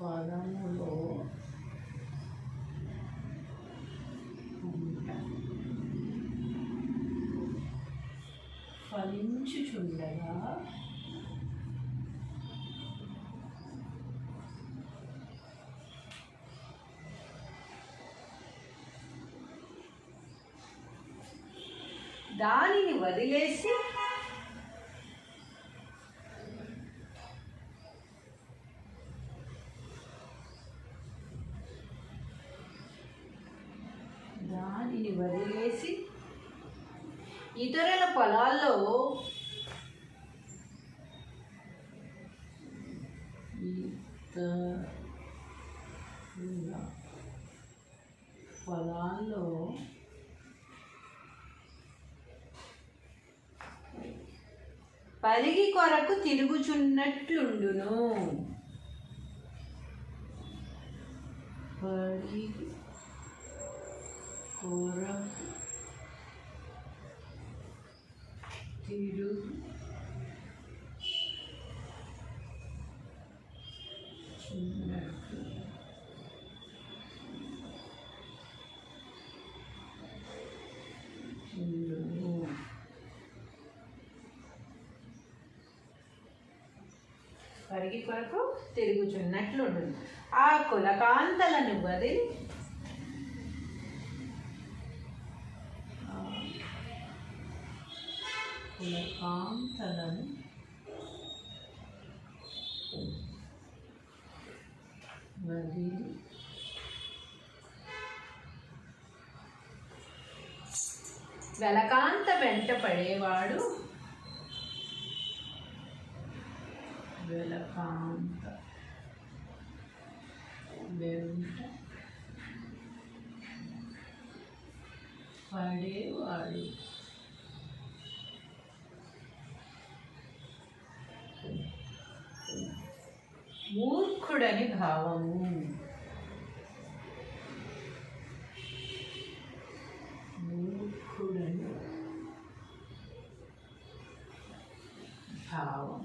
పొలములో ఫలించుచుండగా దానిని వదిలేసి ఇతరుల పొలాల్లో పరిగి కొరకు తిరుగుచున్నట్లుండును. పరిగి కొరకు పరిగి కొరకు తిరుగుచున్నట్లుండు. ఆ కులకాంతలను వదిలి వెలకాంత వెంట పడేవాడు వెలకాంత వెంట పడేవాడు. మూర్ఖుడని భావము. మూర్ఖుడని భావం.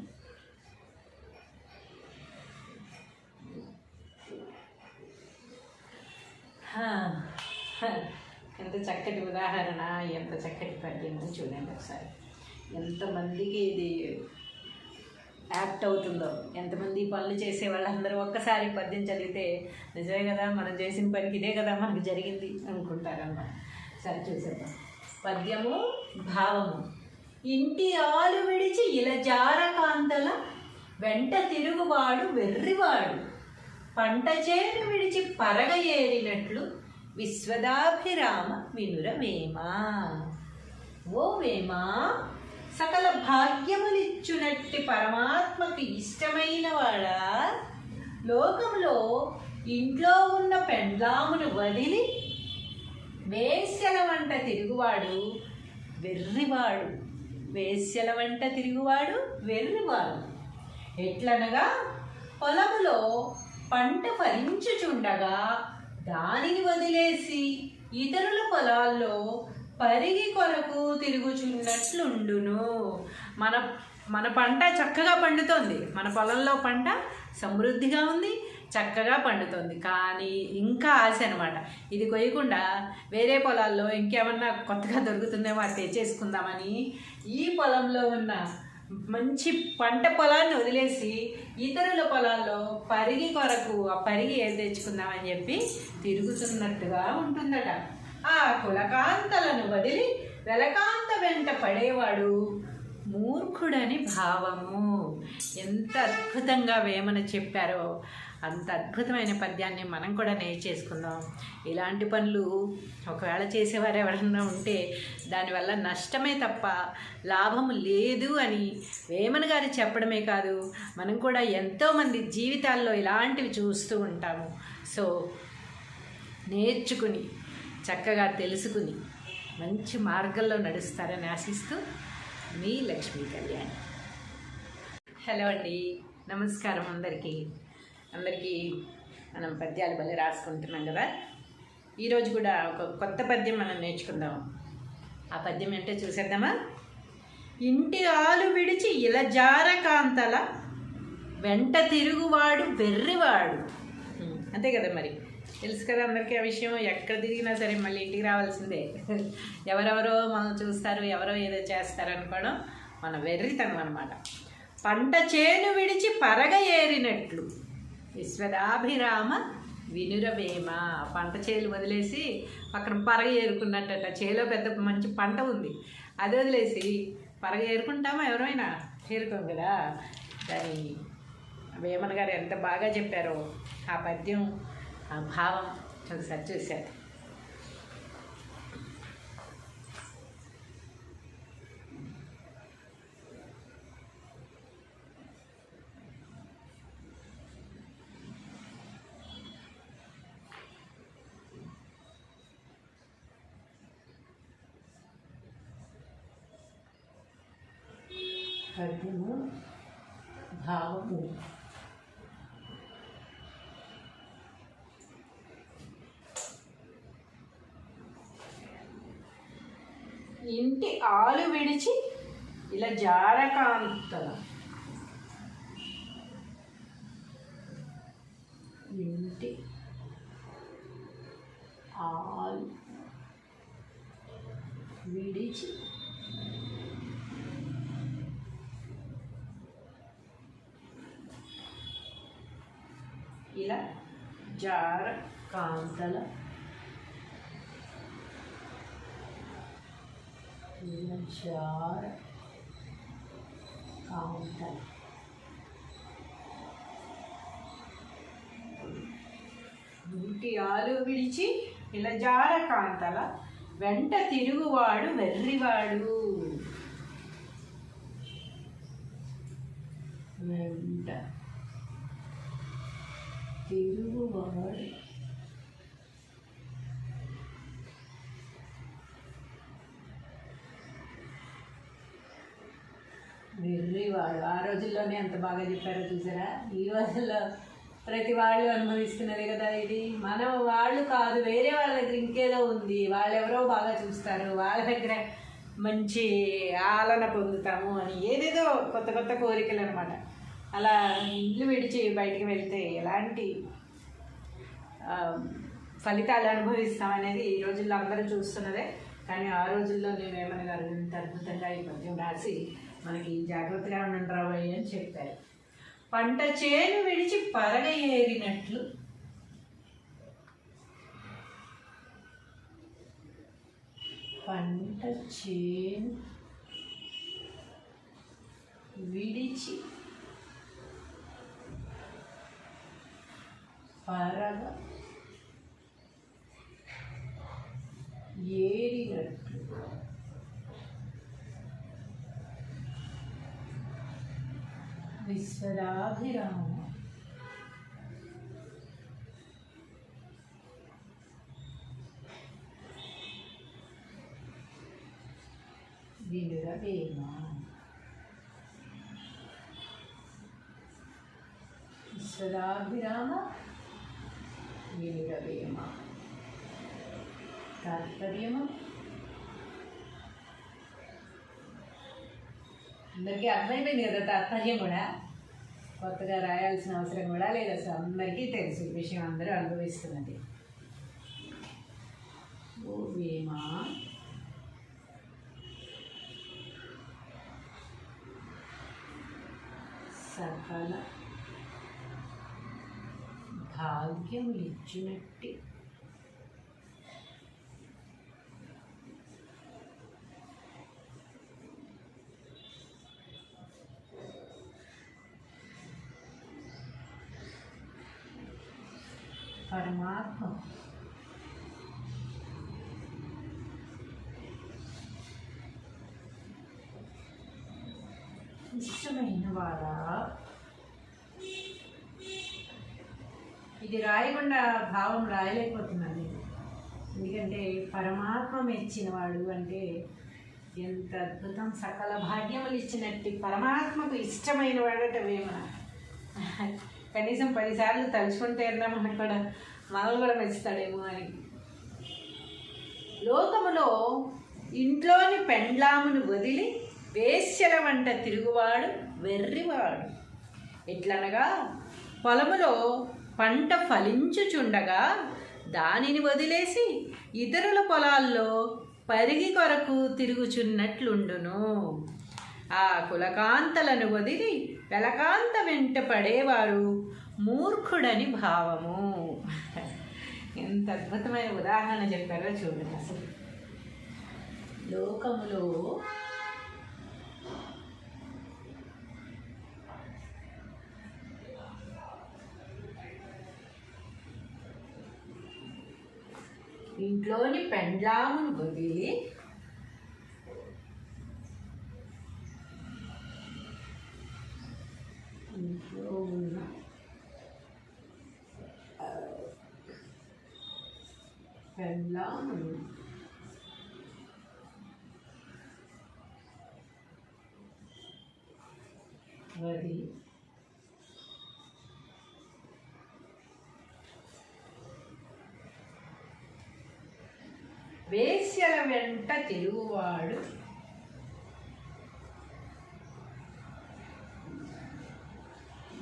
ఎంత చక్కటి ఉదాహరణ, ఎంత చక్కటి పద్యం చూడండి ఒకసారి. ఎంతమందికి ఇది యాప్ట్ అవుతుందో, ఎంతమంది పనులు చేసే వాళ్ళందరూ ఒక్కసారి పద్యం చదివితే నిజమే కదా, మనం చేసిన పనికి ఇదే కదా మనకు జరిగింది అనుకుంటారన్నమాట. సరే చూసేద్దాం. పద్యము భావము. ఇంటి ఆలు విడిచి ఇలజార కాంతల వెంట తిరుగువాడు వెర్రివాడు, పంట చేను విడిచి పరగ ఏరినట్లు విశ్వదాభిరామ వినురవేమా. ఓ వేమా, సకల భాగ్యములిచ్చునట్టి పరమాత్మకు ఇష్టమైన వాడా, లోకంలో ఇంట్లో ఉన్న పెండ్లామును వదిలి వేశ్యల వంట తిరుగువాడు వెర్రివాడు. వేశ్యల వంట తిరుగువాడు వెర్రివాడు. ఎట్లనగా, పొలములో పంట ఫలించుచుండగా దానిని వదిలేసి ఇతరుల పొలాల్లో పరిగి కొరకు తిరుగుచున్నట్లుండును. మన పంట చక్కగా పండుతోంది, మన పొలంలో పంట సమృద్ధిగా ఉంది, చక్కగా పండుతుంది. కానీ ఇంకా ఆశ అనమాట, ఇది కొయ్యకుండా వేరే పొలాల్లో ఇంకేమన్నా కొత్తగా దొరుకుతుందేమో అది తెచ్చేసుకుందామని ఈ పొలంలో ఉన్న మంచి పంట పొలాన్ని వదిలేసి ఇతరుల పొలాల్లో పరిగి కొరకు ఆ పరిగి ఏది తెచ్చుకుందామని చెప్పి తిరుగుతున్నట్టుగా ఉంటుందట. ఆ కులకాంతలను వదిలి వెలకాంత వెంట పడేవాడు మూర్ఖుడని భావము. ఎంత అద్భుతంగా వేమన చెప్పారో అంత అద్భుతమైన పద్యాన్ని మనం కూడా నేర్చేసుకుందాం. ఇలాంటి పనులు ఒకవేళ చేసేవారు ఎవరైనా ఉంటే దానివల్ల నష్టమే తప్ప లాభము లేదు అని వేమన గారు చెప్పడమే కాదు, మనం కూడా ఎంతోమంది జీవితాల్లో ఇలాంటివి చూస్తూ ఉంటాము. సో నేర్చుకుని చక్కగా తెలుసుకుని మంచి మార్గంలో నడుస్తారని ఆశిస్తూ మీ లక్ష్మీ కళ్యాణ్. హలో అండి, నమస్కారం అందరికీ. మనం పద్యాలు భలే రాసుకుంటున్నాం కదా. ఈరోజు కూడా ఒక కొత్త పద్యం మనం నేర్చుకుందాం. ఆ పద్యం ఏంటో చూసేద్దామా. ఇంటి ఆలు విడిచి ఇలజార కాంతల వెంట తిరుగువాడు వెర్రివాడు. అంతే కదా, మరి తెలుసు కదా అందరికీ ఆ విషయం. ఎక్కడ తిరిగినా సరే మళ్ళీ ఇంటికి రావాల్సిందే. ఎవరెవరో మనం చూస్తారు, ఎవరో ఏదో చేస్తారు అనుకోవడం మన వెర్రితనం అన్నమాట. పంట చేను విడిచి పరగ ఏరినట్లు విశ్వదాభిరామ వినురవేమ. పంట చేలు వదిలేసి పక్కన పరగ ఏరుకున్నట్టట. చేలో పెద్ద మంచి పంట ఉంది, అది వదిలేసి పరగ ఏరుకుంటామా? ఎవరైనా ఏరుకోం కదా. దాని వేమన గారు ఎంత బాగా చెప్పారో ఆ పద్యం, ఆ భావం ఒకసారి చూశారు. పద్యము భావము. ఇంటి ఆలు విడిచి ఇలా జారకాంతల. ఇంటి ఆలు విడిచి ఇలా జారకాంతల ఇంటి ఆలు విడిచి ఇలా జారకాంతల వెంట తిరుగువాడు వెర్రివాడు. వెంట తిరుగువాడు వెర్రివాడు. ఆ రోజుల్లోనే ఎంత బాగా చెప్పారో చూసారా. ఈ రోజుల్లో ప్రతి వాళ్ళు అనుభవిస్తున్నది కదా ఇది. మనం వాళ్ళు కాదు, వేరే వాళ్ళ దగ్గర ఇంకేదో ఉంది, వాళ్ళెవరో బాగా చూస్తారు, వాళ్ళ దగ్గర మంచి ఆలన పొందుతాము అని ఏదేదో కొత్త కొత్త కోరికలు అనమాట. అలా ఇల్లు విడిచి బయటికి వెళ్తే ఎలాంటి ఫలితాలు అనుభవిస్తాం అనేది ఈ రోజుల్లో అందరూ చూస్తున్నదే. కానీ ఆ రోజుల్లో వేమన గారు ఇంత అద్భుతంగా ఈ పద్యం రాసి మనకి జాగ్రత్తగా ఉండండి రాబోయే అని చెప్పారు. పంట చేను విడిచి పరగ ఏరినట్లు పంట చేను విడిచి పరగ ఏరినట్లు విశ్వదాభిరామ వినురవేమ. విశ్వదాభిరామ వినురవేమ. తాత్పర్యము అందరికీ అర్థమైపోయింది కదా. తాత్పర్యం కూడా కొత్తగా రాయాల్సిన అవసరం కూడా లేదు, అసలు అందరికీ తెలుసు విషయం, అందరూ అనుభవిస్తున్నది. ఓ వేమ సకల భాగ్యములిచ్చినట్టి పరమాత్మ ఇష్టమైన వారా. ఇది రాయకుండా భావం రాయలేకపోతున్నాను నేను, ఎందుకంటే పరమాత్మ మెచ్చినవాడు అంటే ఎంత అద్భుతం. సకల భాగ్యములు ఇచ్చినట్టు పరమాత్మకు ఇష్టమైన వాడట వేమన. కనీసం 10 సార్లు తలుచుకుంటే మనకు కూడా మనల్ని కూడా మెచ్చుతాడేమో అని. లోకములో ఇంట్లోని పెండ్లామును వదిలి వేశ్యల వంట తిరుగువాడు వెర్రివాడు. ఎట్లనగా పొలములో పంట ఫలించుచుండగా దానిని వదిలేసి ఇతరుల పొలాల్లో పరిగి కొరకు తిరుగుచున్నట్లుండును. ఆ కులకాంతలను వదిలి వెలకాంత వెంట పడేవారు మూర్ఖుడని భావము. ఎంత అద్భుతమైన ఉదాహరణ చెప్పారో చూడండి. అసలు లోకములో ఇంట్లోని పెండ్లామును వదిలి ఇంట్లో ఉన్న పెండ్లామును వదిలి వేశ్యల వెంట తిరుగువాడు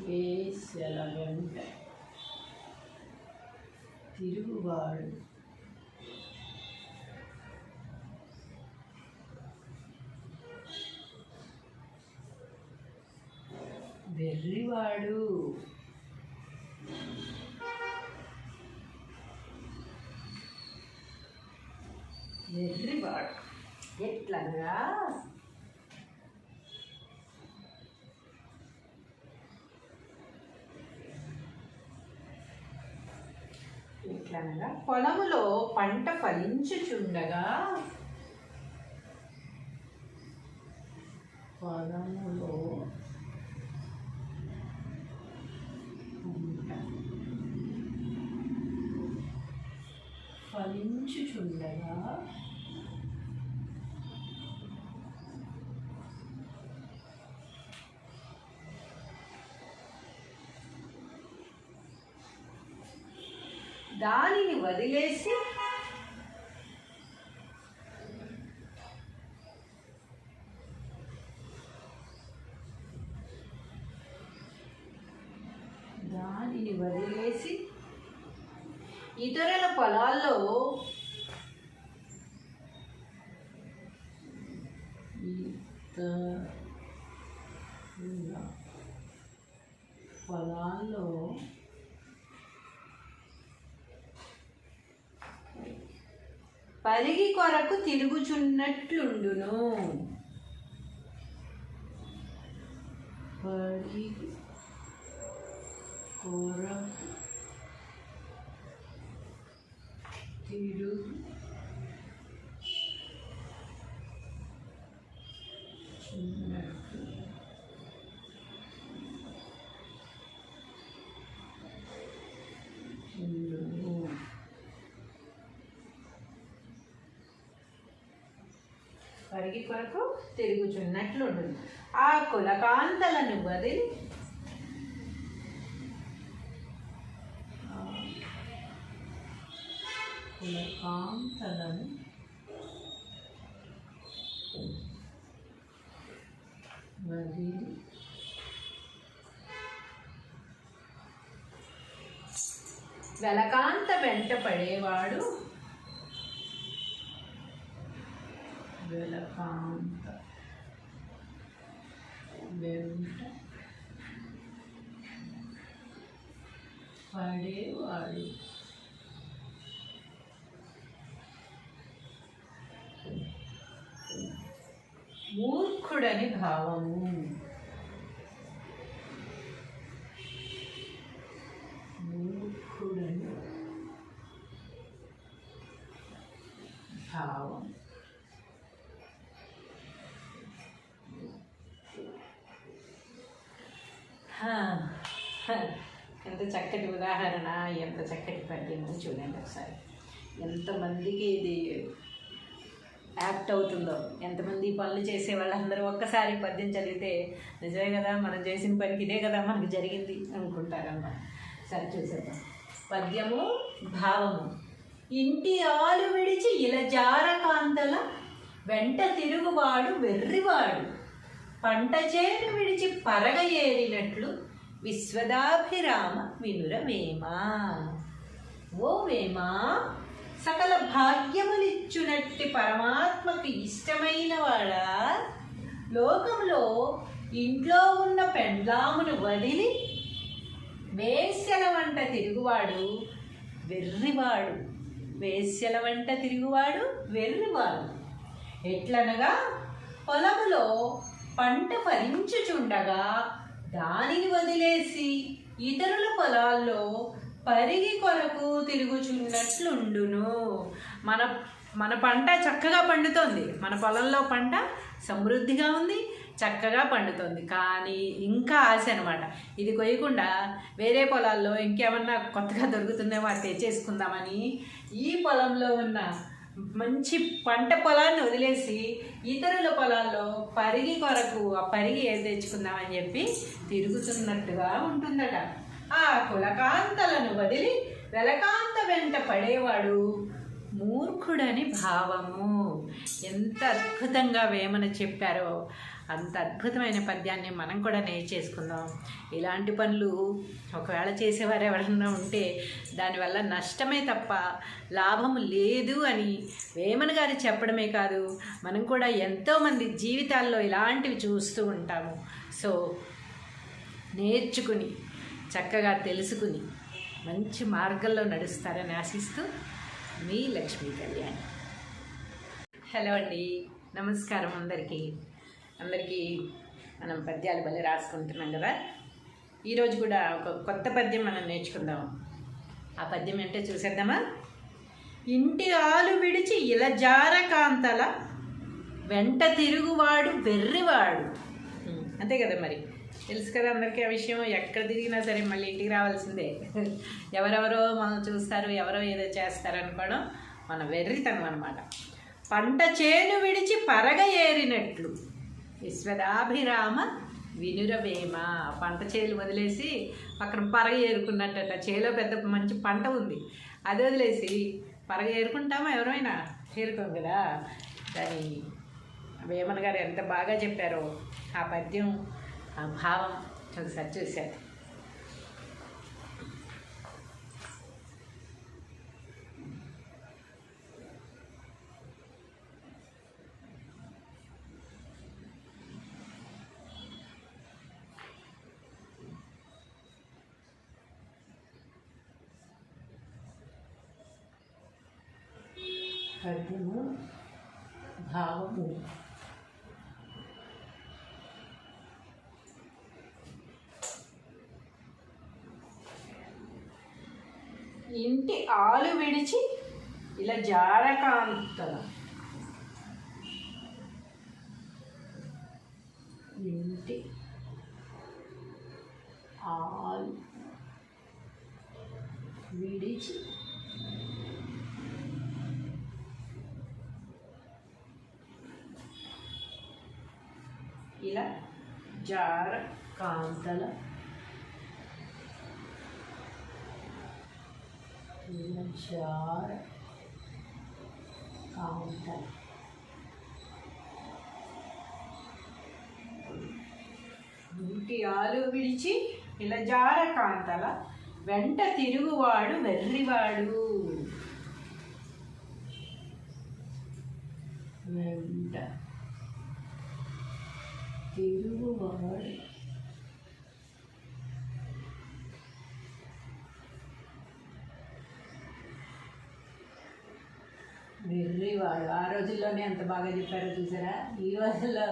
వేశ్యల వెంట తిరుగువాడు వెర్రివాడు. వెర్రివాడు ఎట్లనగా పొలములో పంట ఫలించుచుండగా పొలములో పంట ఫలించుచుండగా దానిని వదిలేసి ఇతరుల పొలాల్లో పరిగి కొరకు తిరుగుచున్నట్లుండును. పరిగి కొరకు పరిగి కొరకు తిరుగుచున్నట్లుండును. ఆ కులకాంతలను వదిలి వెలకాంత వెంట పడేవాడు వెలకాంత వెంట పడేవాడు మూర్ఖుడని భావము. మూర్ఖుడని భావం. ఎంత చక్కటి ఉదాహరణ, ఎంత చక్కటి పద్యం చూడండి ఒకసారి. ఎంతమందికి ఇది యాప్ట్ అవుతుందో, ఎంతమంది పనులు చేసే వాళ్ళందరూ ఒక్కసారి పద్యం చదివితే నిజమే కదా, మనం చేసిన పనికి ఇదే కదా మనకు జరిగింది అనుకుంటారన్నమాట. సరే చూసేద్దాం. పద్యము భావము. ఇంటి ఆలు విడిచి ఇలజార కాంతల వెంట తిరుగువాడు వెర్రివాడు, పంట చేను విడిచి పరగ ఏరినట్లు విశ్వదాభిరామ వినురవేమా. ఓ వేమా, సకల భాగ్యములిచ్చునట్టి పరమాత్మకు ఇష్టమైన వాడా, లోకంలో ఇంట్లో ఉన్న పెండ్లామును వదిలి వేశ్యల వంట తిరుగువాడు వెర్రివాడు. వేశ్యల వంట తిరుగువాడు వెర్రివాడు. ఎట్లనగా పొలములో పంట ఫలించుచుండగా దానిని వదిలేసి ఇతరుల పొలాల్లో పరిగి కొరకు తిరుగుచున్నట్లుండును. మన పంట చక్కగా పండుతోంది, మన పొలంలో పంట సమృద్ధిగా ఉంది, చక్కగా పండుతుంది. కానీ ఇంకా ఆశ అనమాట, ఇది కొయ్యకుండా వేరే పొలాల్లో ఇంకేమన్నా కొత్తగా దొరుకుతుందేమో అది తెచ్చేసుకుందామని ఈ పొలంలో ఉన్న మంచి పంట పొలాన్ని వదిలేసి ఇతరుల పొలాల్లో పరిగి కొరకు ఆ పరిగి ఏది తెచ్చుకుందామని చెప్పి తిరుగుతున్నట్టుగా ఉంటుందట. ఆ కులకాంతలను వదిలి వెలకాంత వెంట పడేవాడు మూర్ఖుడని భావము. ఎంత అద్భుతంగా వేమన చెప్పారో అంత అద్భుతమైన పద్యాన్ని మనం కూడా నేర్చేసుకుందాం. ఇలాంటి పనులు ఒకవేళ చేసేవారు ఎవరన్నా ఉంటే దానివల్ల నష్టమే తప్ప లాభము లేదు అని వేమన గారు చెప్పడమే కాదు, మనం కూడా ఎంతోమంది జీవితాల్లో ఇలాంటివి చూస్తూ ఉంటాము. సో నేర్చుకుని చక్కగా తెలుసుకుని మంచి మార్గంలో నడుస్తారని ఆశిస్తూ మీ లక్ష్మీ కళ్యాణి. హలో అండి, నమస్కారం అందరికీ. మనం పద్యాలు భలే రాసుకుంటున్నాం కదా. ఈరోజు కూడా ఒక కొత్త పద్యం మనం నేర్చుకుందాం. ఆ పద్యం ఏంటో చూసేద్దామా. ఇంటి ఆలు విడిచి ఇలజార కాంతల వెంట తిరుగువాడు వెర్రివాడు. అంతే కదా, మరి తెలుసు కదా అందరికీ ఆ విషయం. ఎక్కడ తిరిగినా సరే మళ్ళీ ఇంటికి రావాల్సిందే. ఎవరెవరో మనం చూస్తారు, ఎవరో ఏదో చేస్తారు అనుకోవడం మన వెర్రితనం అన్నమాట. పంట చేను విడిచి పరగ ఏరినట్లు విశ్వదాభిరామ వినురవేమ. పంట చేలు వదిలేసి పక్కన పరగ ఏరుకున్నట్టట. చేలో పెద్ద మంచి పంట ఉంది, అది వదిలేసి పరగ ఏరుకుంటామా? ఎవరైనా ఏరుకోం కదా. దాని వేమన గారు ఎంత బాగా చెప్పారో ఆ పద్యం, ఆ భావం ఒకసారి చూశారు. పద్యము భావము. ఇంటి ఆలు విడిచి ఇలా జారకాంతల, ఇంటి ఆలు విడిచి ఇలా జారకాంతల, ఇలా జారకాంతల, ఇంటి ఆలు విడిచి ఇలా జారకాంతల, వెంట తిరుగువాడు వెర్రివాడు. వెంట తిరుగువాడు వెర్రివాడు. ఆ రోజుల్లోనే ఎంత బాగా చెప్పారో చూసారా. ఈ రోజుల్లో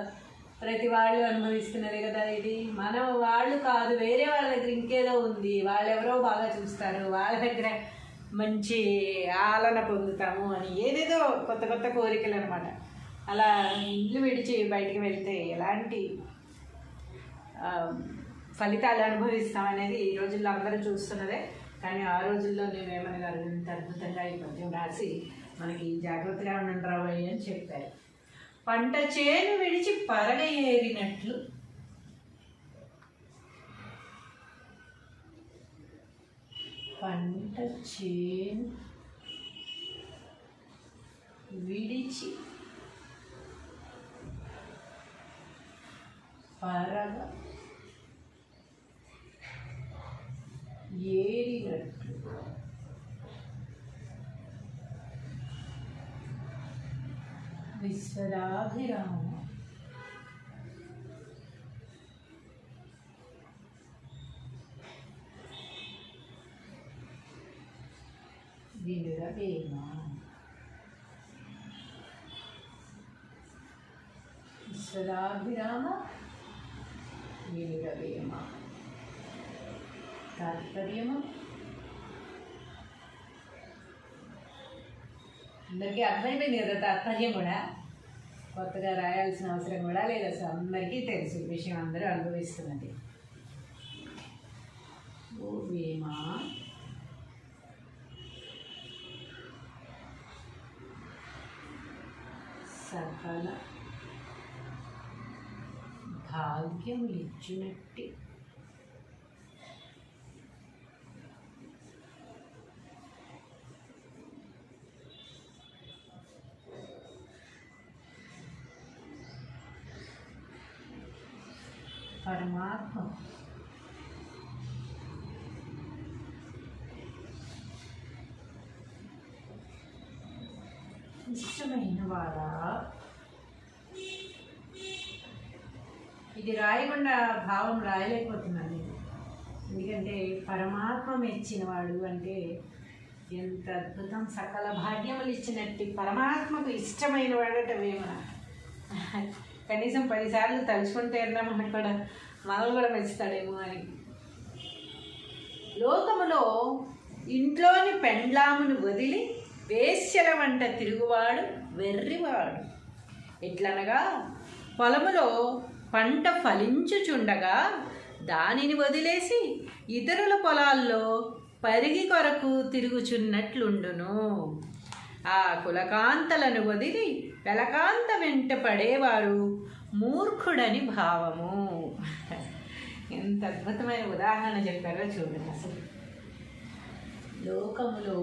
ప్రతి వాళ్ళు అనుభవిస్తున్నది కదా ఇది. మనం వాళ్ళు కాదు, వేరే వాళ్ళ దగ్గర ఇంకేదో ఉంది, వాళ్ళెవరో బాగా చూస్తారు, వాళ్ళ దగ్గర మంచి ఆలన పొందుతాము అని ఏదేదో కొత్త కొత్త కోరికలు అనమాట. అలా ఇల్లు విడిచి బయటికి వెళ్తే ఎలాంటి ఫలితాలు అనుభవిస్తాం అనేది ఈ రోజుల్లో అందరూ చూస్తున్నదే. కానీ ఆ రోజుల్లో వేమన గారు ఇంత అద్భుతంగా ఈ పద్యం రాసి మనకి జాగ్రత్తగా ఉండండి రాబోయే అని చెప్పారు. పంట చేను విడిచి పరగ ఏరినట్లు, పంట చేను విడిచి పరగ ఏరినట్లు, విశ్వదాభిరామ వినురవేమ. విశ్వదాభిరామ వినురవేమ. తాత్పర్యము అందరికీ అర్థమైపోయింది కదా. తాత్పర్యం కూడా కొత్తగా రాయాల్సిన అవసరం కూడా లేదు, అసలు అందరికీ తెలుసు విషయం, అందరూ అనుభవిస్తున్నది. ఓ వేమ సకల భాగ్యములిచ్చునట్టి పరమాత్మ ఇష్టమైన వాడా. ఇది రాయకుండా భావం రాయలేకపోతున్నాను నేను, ఎందుకంటే పరమాత్మ మెచ్చినవాడు అంటే ఎంత అద్భుతం. సకల భాగ్యములు ఇచ్చినట్టు పరమాత్మకు ఇష్టమైన వాడట వేమన. కనీసం 10 సార్లు తలుచుకుంటే మనకు కూడా మనల్ని కూడా మెచ్చుతాడేమో అని. లోకములో ఇంట్లోని పెండ్లామును వదిలి వేశ్యల వంట తిరుగువాడు వెర్రివాడు. ఎట్లనగా పొలములో పంట ఫలించుచుండగా దానిని వదిలేసి ఇతరుల పొలాల్లో పరిగి కొరకు తిరుగుచున్నట్లుండును. ఆ కులకాంతలను వదిలి వెలకాంత వెంట పడేవారు మూర్ఖుడని భావము. ఎంత అద్భుతమైన ఉదాహరణ చెప్పారో చూడండి. అసలు లోకములో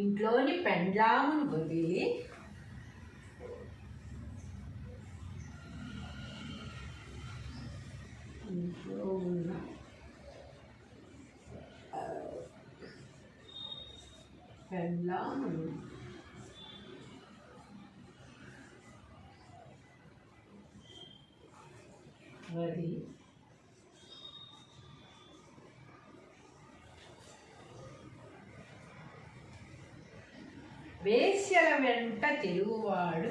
ఇంట్లోని పెండ్లామును వదిలి ఇంట్లో ఉన్న పెండ్లామును వదిలి వేశ్యల వెంట తిరుగువాడు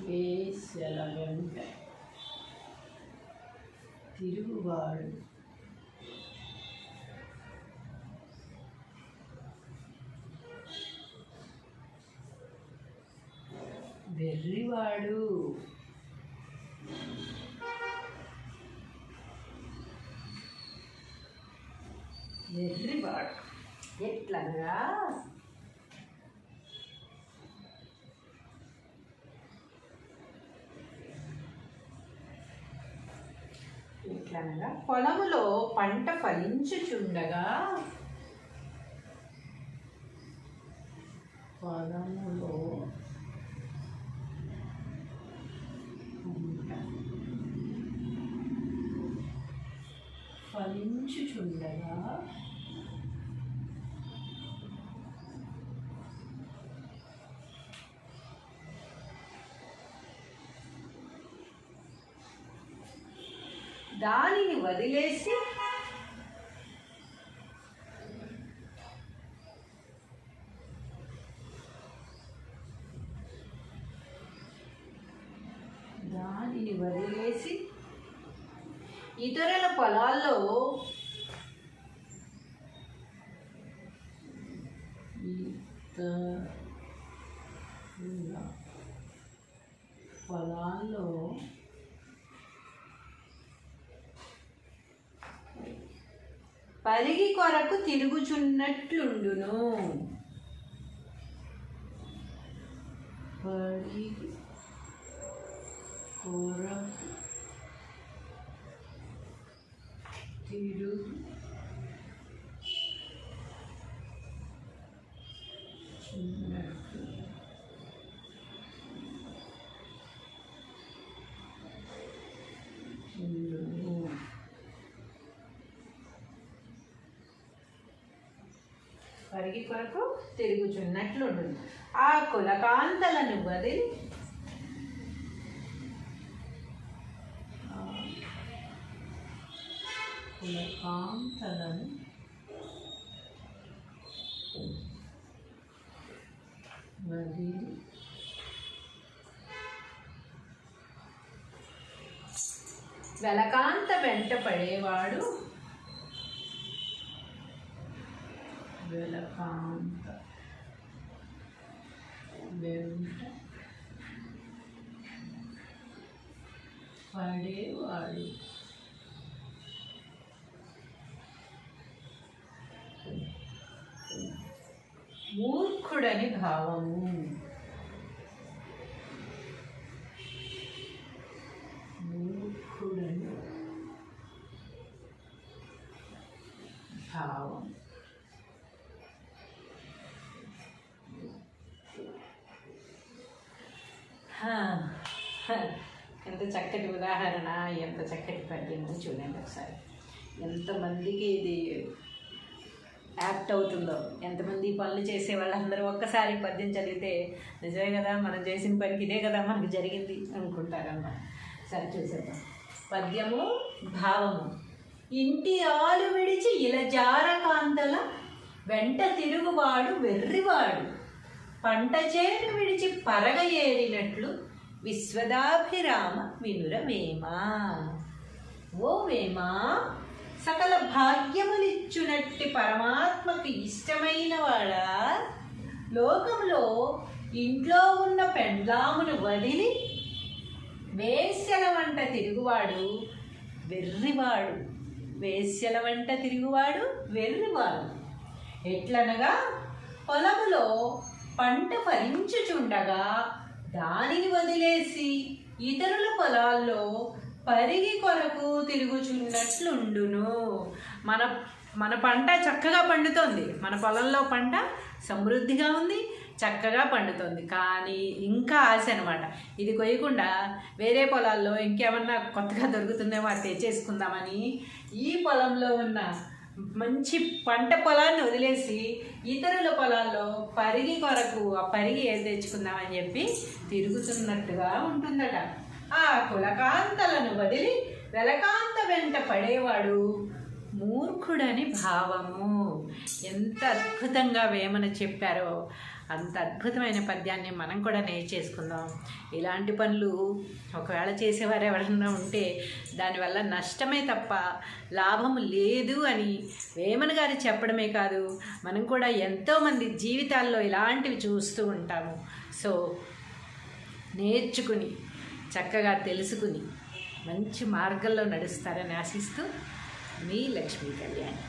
వేశ్యల వెంట తిరుగువాడు వెర్రివాడు వెర్రివాడు ఎట్లనగా పొలములో పంట ఫలించుచుండగా పొలములో ఫలించుచుండగా దానిని వదిలేసి ఇతరుల పొలాల్లో పరిగి కొరకు తిరుగుచున్నట్లుండును. పరిగి కొరకు తిరుగుచున్నట్లుండును. పరిగి కొరకు తిరుగుచున్నట్లుండును. ఆ కులకాంతలను వదిలి వెలకాంత వెంట పడేవాడు వెలకాంత వెంట పడేవాడు మూర్ఖుడని భావము. మూర్ఖుడని భావం. ఎంత చక్కటి ఉదాహరణ, ఎంత చక్కటి పద్యమో చూడండి ఒకసారి. ఎంతమందికి ఇది యాప్ట్ అవుతుందో, ఎంతమంది పనులు చేసే వాళ్ళందరూ ఒక్కసారి పద్యం చదివితే నిజమే కదా, మనం చేసిన పనికి ఇదే కదా మనకు జరిగింది అనుకుంటారన్నమాట. సరే చూసేద్దాం. పద్యము భావము. ఇంటి ఆలు విడిచి ఇలజార కాంతల వెంట తిరుగువాడు వెర్రివాడు, పంట చేను విడిచి పరగ ఏరినట్లు విశ్వదాభిరామ వినురవేమా. ఓ వేమా, సకల భాగ్యములిచ్చునట్టి పరమాత్మకు ఇష్టమైన వాడా, లోకంలో ఇంట్లో ఉన్న పెండ్లామును వదిలి వేశ్యల వంట తిరుగువాడు వెర్రివాడు. వేశ్యల వంట తిరుగువాడు వెర్రివాడు. ఎట్లనగా పొలములో పంట ఫలించుచుండగా దానిని వదిలేసి ఇతరుల పొలాల్లో పరిగి కొరకు తిరుగుచున్నట్లుండును. మన పంట చక్కగా పండుతోంది, మన పొలంలో పంట సమృద్ధిగా ఉంది, చక్కగా పండుతుంది. కానీ ఇంకా ఆశ అనమాట, ఇది కొయ్యకుండా వేరే పొలాల్లో ఇంకేమన్నా కొత్తగా దొరుకుతుందేమో అది తెచ్చేసుకుందామని ఈ పొలంలో ఉన్న మంచి పంట పొలాన్ని వదిలేసి ఇతరుల పొలాల్లో పరిగి కొరకు ఆ పరిగి ఏది తెచ్చుకుందామని చెప్పి తిరుగుతున్నట్టుగా ఉంటుందట. ఆ కులకాంతలను వదిలి వెలకాంత వెంట పడేవాడు మూర్ఖుడని భావము. ఎంత అద్భుతంగా వేమన చెప్పారో అంత అద్భుతమైన పద్యాన్ని మనం కూడా నేర్చేసుకుందాం. ఇలాంటి పనులు ఒకవేళ చేసేవారు ఎవరైనా ఉంటే దానివల్ల నష్టమే తప్ప లాభము లేదు అని వేమన గారు చెప్పడమే కాదు, మనం కూడా ఎంతోమంది జీవితాల్లో ఇలాంటివి చూస్తూ ఉంటాము. సో నేర్చుకుని చక్కగా తెలుసుకుని మంచి మార్గంలో నడుస్తారని ఆశిస్తూ మీ లక్ష్మీ కళ్యాణి.